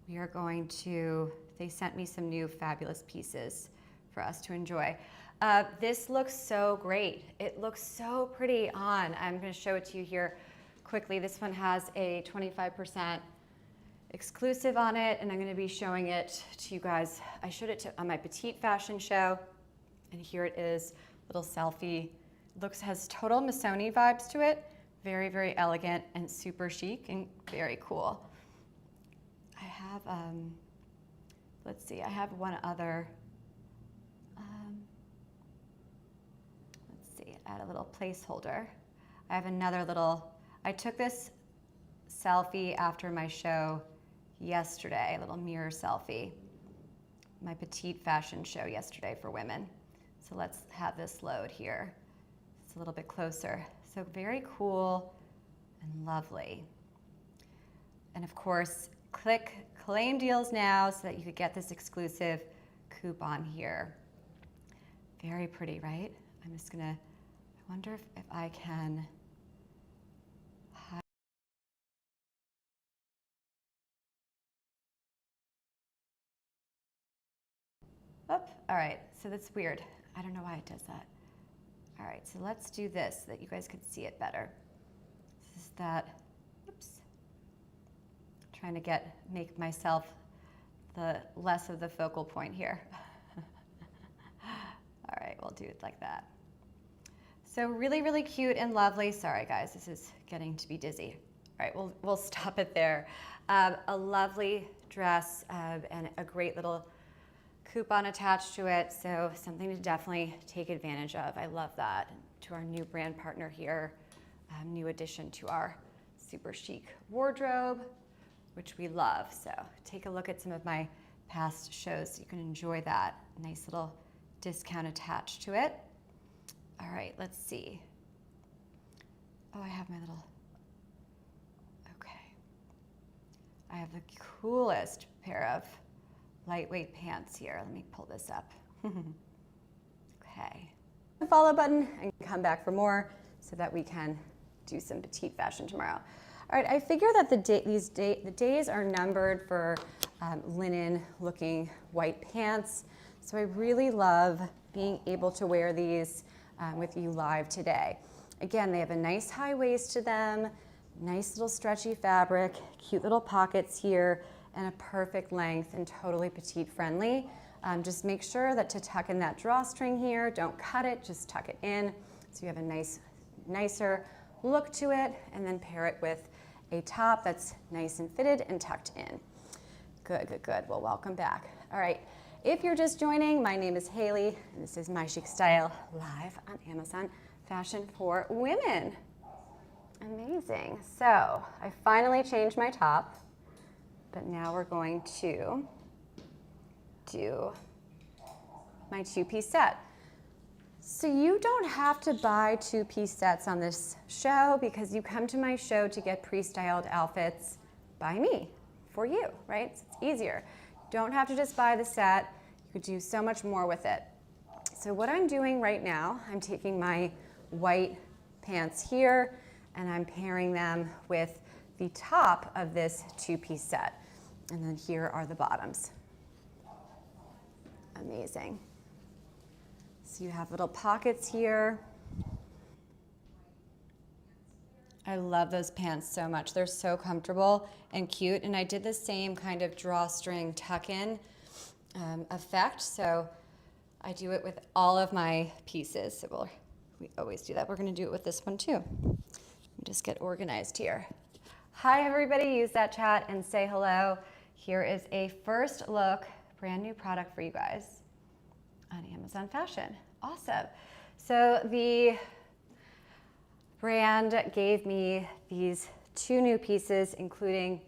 we are going to, they sent me some new fabulous pieces for us to enjoy. This looks so great. It looks so pretty on. I'm gonna show it to you here quickly. This one has a 25% exclusive on it, and I'm gonna be showing it to you guys. I showed it on my Petite fashion show, and here it is, little selfie. Has total Missoni vibes to it. Very, very elegant and super chic and very cool. I have, let's see, I have one other, let's see, add a little placeholder. I have another little, I took this selfie after my show yesterday, a little mirror selfie, my Petite fashion show yesterday for women. So let's have this load here. It's a little bit closer. So very cool and lovely. And of course, click claim deals now so that you could get this exclusive coupon here. Very pretty, right? I'm just gonna, I wonder if I can hide. Oh, all right, so that's weird. I don't know why it does that. All right, so let's do this so that you guys could see it better. This is that, oops. Trying to make myself the less of the focal point here. All right, we'll do it like that. So really, really cute and lovely. Sorry guys, this is getting to be dizzy. All right, we'll stop it there. A lovely dress and a great little coupon attached to it, so something to definitely take advantage of. I love that. To our new brand partner here, new addition to our super chic wardrobe, which we love. So take a look at some of my past shows so you can enjoy that. Nice little discount attached to it. All right, let's see. Oh, I have my little, okay. I have the coolest pair of lightweight pants here. Let me pull this up. Okay. The follow button and come back for more so that we can do some Petite fashion tomorrow. All right, I figure that the days are numbered for linen looking white pants. So I really love being able to wear these with you live today. Again, they have a nice high waist to them, nice little stretchy fabric, cute little pockets here, and a perfect length and totally petite friendly. Just make sure that to tuck in that drawstring here, don't cut it, just tuck it in so you have a nicer look to it, and then pair it with a top that's nice and fitted and tucked in. Good, good, good. Well, welcome back. All right, if you're just joining, my name is Hailey, and this is My Chic Style live on Amazon Fashion for Women. Amazing. So I finally changed my top. But now we're going to do my two-piece set. So you don't have to buy two-piece sets on this show because you come to my show to get pre-styled outfits by me, for you, right? So it's easier. You don't have to just buy the set. You could do so much more with it. So what I'm doing right now, I'm taking my white pants here and I'm pairing them with the top of this two-piece set. And then here are the bottoms. Amazing. So you have little pockets here. I love those pants so much. They're so comfortable and cute. And I did the same kind of drawstring tuck-in effect. So I do it with all of my pieces. So we always do that. We're gonna do it with this one too. Let me just get organized here. Hi everybody, use that chat and say hello. Here is a first look, brand new product for you guys on Amazon Fashion. Awesome. So the brand gave me these two new pieces, including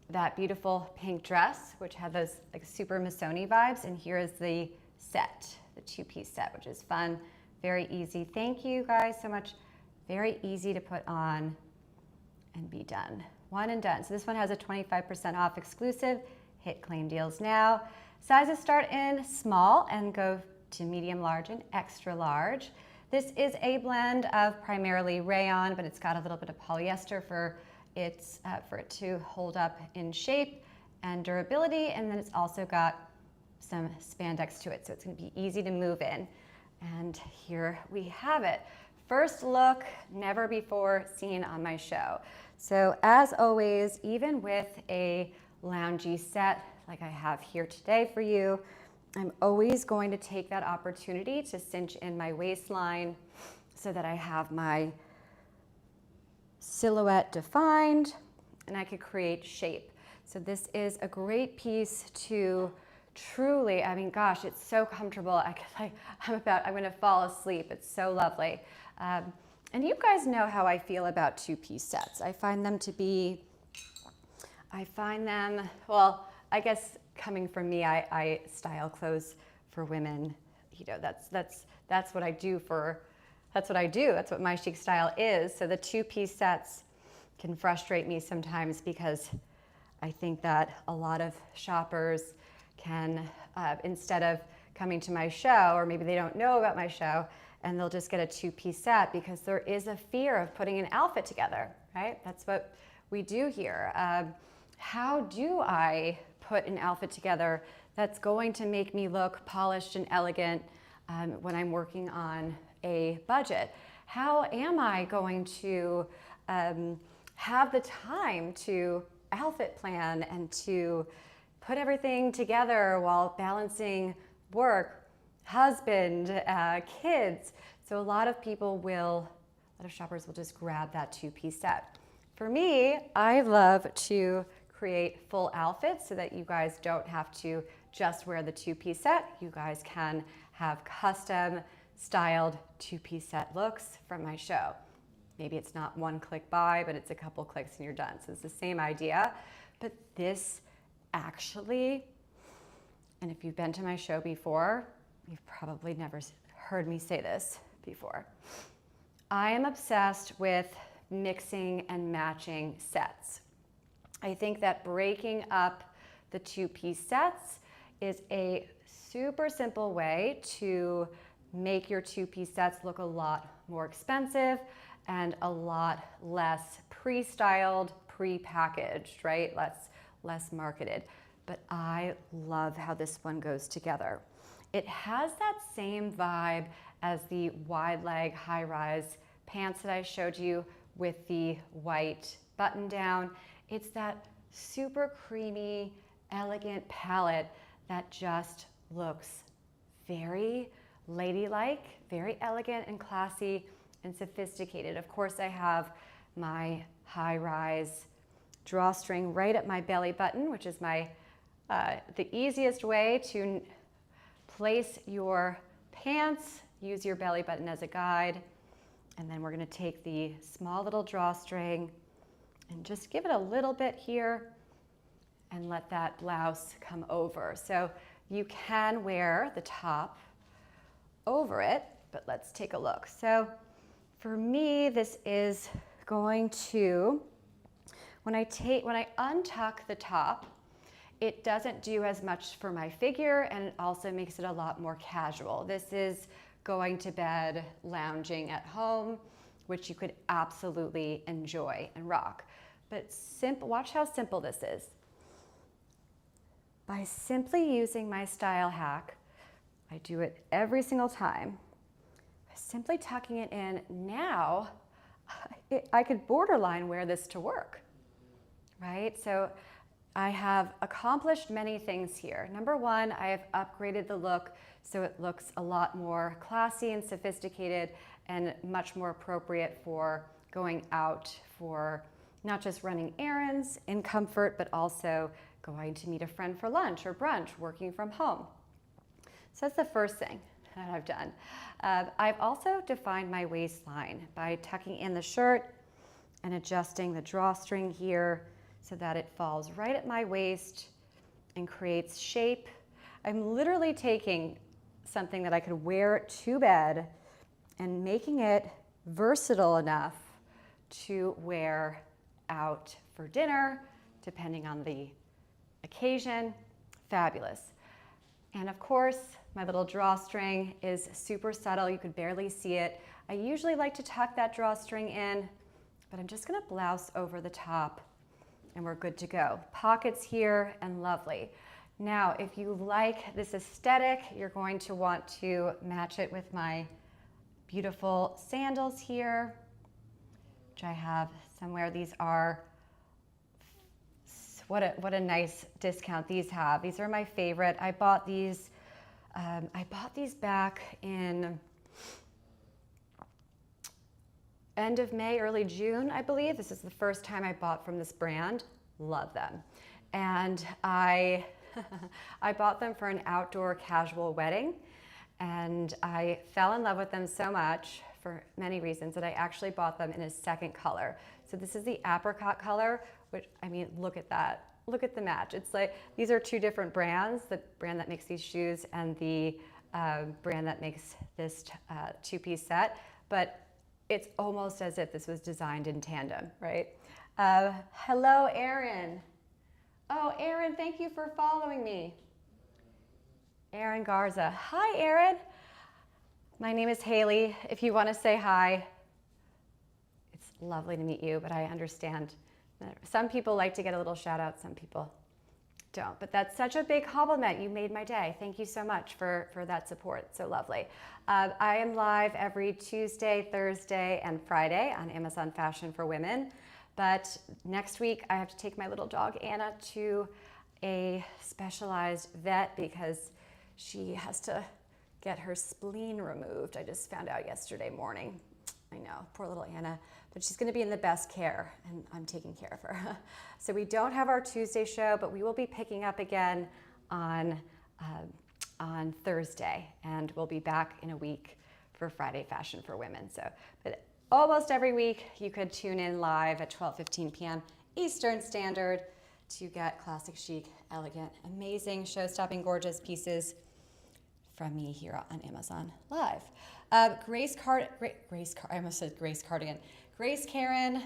that beautiful pink dress, which had those like super Missoni vibes. And here is the set, the two-piece set, which is fun, very easy. Thank you guys so much. Very easy to put on and be done. One and done. So this one has a 25% off exclusive. Hit claim deals now. Sizes start in small and go to medium, large, and extra large. This is a blend of primarily rayon, but it's got a little bit of polyester for it to hold up in shape and durability, and then it's also got some spandex to it, so it's going to be easy to move in. And here we have it. First look, never before seen on my show. So as always, even with a loungy set like I have here today for you, I'm always going to take that opportunity to cinch in my waistline so that I have my silhouette defined and I could create shape. So this is a great piece to truly, I mean, gosh, it's so comfortable. I'm going to fall asleep. It's so lovely. And you guys know how I feel about two-piece sets. I find them, well, I guess coming from me, I style clothes for women. You know, that's what I do that's what My Chic Style is. So the two-piece sets can frustrate me sometimes because I think that a lot of shoppers can, instead of coming to my show, or maybe they don't know about my show, and they'll just get a two-piece set because there is a fear of putting an outfit together, right? That's what we do here. How do I put an outfit together that's going to make me look polished and elegant when I'm working on a budget? How am I going to have the time to outfit plan and to put everything together while balancing work, husband, kids? So a lot of shoppers will just grab that two-piece set. For me, I love to create full outfits so that you guys don't have to just wear the two-piece set. You guys can have custom styled two-piece set looks from my show. Maybe it's not one click buy, but it's a couple clicks and you're done. So it's the same idea, but this actually, and if you've been to my show before, you've probably never heard me say this before. I am obsessed with mixing and matching sets. I think that breaking up the two-piece sets is a super simple way to make your two-piece sets look a lot more expensive and a lot less pre-styled, pre-packaged, right? Less marketed. But I love how this one goes together. It has that same vibe as the wide leg high-rise pants that I showed you with the white button down. It's that super creamy, elegant palette that just looks very ladylike, very elegant and classy and sophisticated. Of course, I have my high-rise drawstring right at my belly button, which is the easiest way to place your pants. Use your belly button as a guide. And then we're going to take the small little drawstring and just give it a little bit here and let that blouse come over. So you can wear the top over it, but let's take a look. So for me, this is going to, when I untuck the top, it doesn't do as much for my figure, and it also makes it a lot more casual. This is going to bed, lounging at home, which you could absolutely enjoy and rock. But watch how simple this is. By simply using my style hack, I do it every single time. By simply tucking it in, now I could borderline wear this to work, right? So I have accomplished many things here. Number one, I have upgraded the look so it looks a lot more classy and sophisticated and much more appropriate for going out for not just running errands in comfort, but also going to meet a friend for lunch or brunch, working from home. So that's the first thing that I've done. I've also defined my waistline by tucking in the shirt and adjusting the drawstring here so that it falls right at my waist and creates shape. I'm literally taking something that I could wear to bed and making it versatile enough to wear out for dinner, depending on the occasion. Fabulous. And of course, my little drawstring is super subtle. You could barely see it. I usually like to tuck that drawstring in, but I'm just gonna blouse over the top and we're good to go. Pockets here and lovely. Now, if you like this aesthetic, you're going to want to match it with my beautiful sandals here, which I have somewhere. These are, what a nice discount these have. These are my favorite. I bought these back in end of May, early June, I believe. This is the first time I bought from this brand. Love them. And I bought them for an outdoor casual wedding, and I fell in love with them so much for many reasons that I actually bought them in a second color. So this is the apricot color, which, I mean, look at that. Look at the match. It's like, these are two different brands, the brand that makes these shoes and the brand that makes this two-piece set, but it's almost as if this was designed in tandem, right? Hello, Erin. Oh, Erin, thank you for following me. Erin Garza. Hi, Erin. My name is Hailey. If you want to say hi, it's lovely to meet you, but I understand that some people like to get a little shout out, some people don't. But that's such a big compliment. You made my day. Thank you so much for that support. So lovely. I am live every Tuesday, Thursday, and Friday on Amazon Fashion for Women. But next week, I have to take my little dog, Anna, to a specialized vet because she has to get her spleen removed. I just found out yesterday morning. I know, poor little Anna, but she's gonna be in the best care and I'm taking care of her. So we don't have our Tuesday show, but we will be picking up again on Thursday, and we'll be back in a week for Friday Fashion for Women. So, but almost every week you could tune in live at 12:15 p.m. Eastern Standard to get classic chic, elegant, amazing, show-stopping, gorgeous pieces from me here on Amazon Live. Grace Karen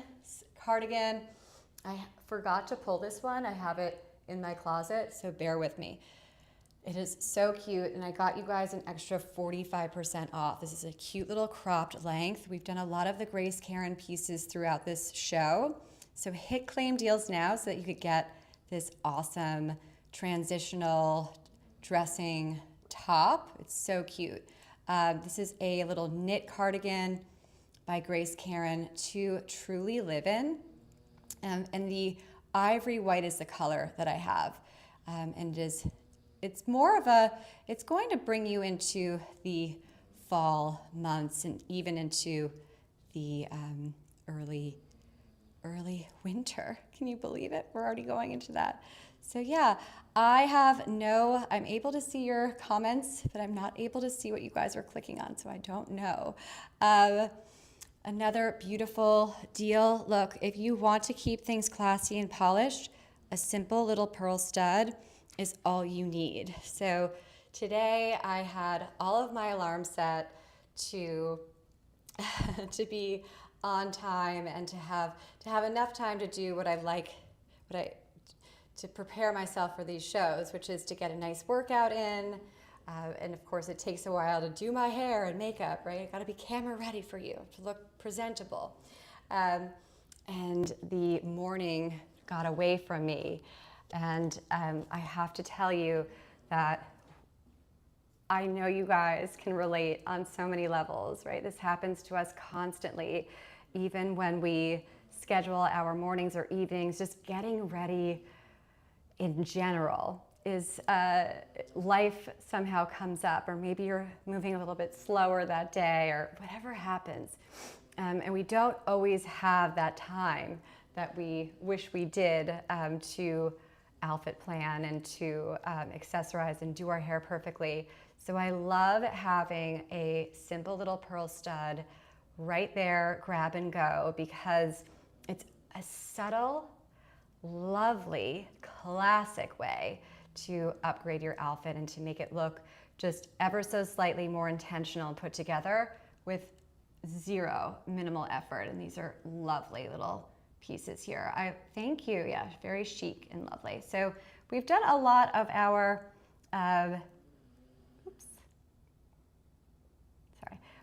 cardigan. I forgot to pull this one. I have it in my closet, so bear with me. It is so cute, and I got you guys an extra 45% off. This is a cute little cropped length. We've done a lot of the Grace Karen pieces throughout this show. So hit claim deals now so that you could get this awesome transitional dressing top. It's so cute. This is a little knit cardigan by Grace Karen to truly live in. And the ivory white is the color that I have. And it's more of a, it's going to bring you into the fall months and even into the early winter. Can you believe it? We're already going into that. So yeah, I'm able to see your comments, but I'm not able to see what you guys are clicking on, so I don't know. Another beautiful deal. Look, if you want to keep things classy and polished, a simple little pearl stud is all you need. So today I had all of my alarms set to be on time and to have enough time to do to prepare myself for these shows, which is to get a nice workout in. And of course it takes a while to do my hair and makeup, right? I gotta be camera ready for you to look presentable. And the morning got away from me. And I have to tell you that I know you guys can relate on so many levels, right? This happens to us constantly, even when we schedule our mornings or evenings. Just getting ready in general is, life somehow comes up, or maybe you're moving a little bit slower that day, or whatever happens. And we don't always have that time that we wish we did to outfit plan and to accessorize and do our hair perfectly. So I love having a simple little pearl stud right there, grab and go, because it's a subtle, lovely, classic way to upgrade your outfit and to make it look just ever so slightly more intentional and put together with minimal effort. And these are lovely little pieces here. Thank you. Yeah, very chic and lovely. So we've done a lot of our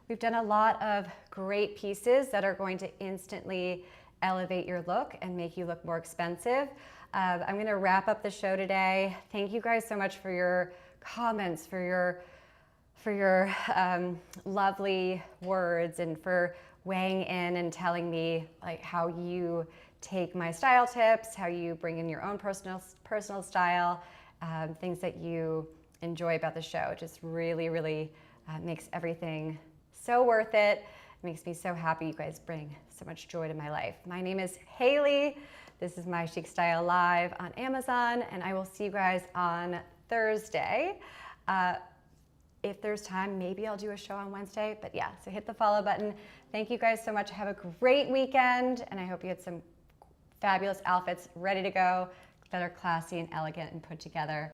We've done a lot of great pieces that are going to instantly elevate your look and make you look more expensive. I'm gonna wrap up the show today. Thank you guys so much for your comments, for your lovely words, and for weighing in and telling me like how you take my style tips, how you bring in your own personal style, things that you enjoy about the show. It just really makes everything so worth it. It makes me so happy. You guys bring so much joy to my life. My name is Hailey. This is My Chic Style live on Amazon, and I will see you guys on Thursday. If there's time, maybe I'll do a show on Wednesday, but yeah, so hit the follow button. Thank you guys so much. Have a great weekend, and I hope you had some fabulous outfits ready to go that are classy and elegant and put together.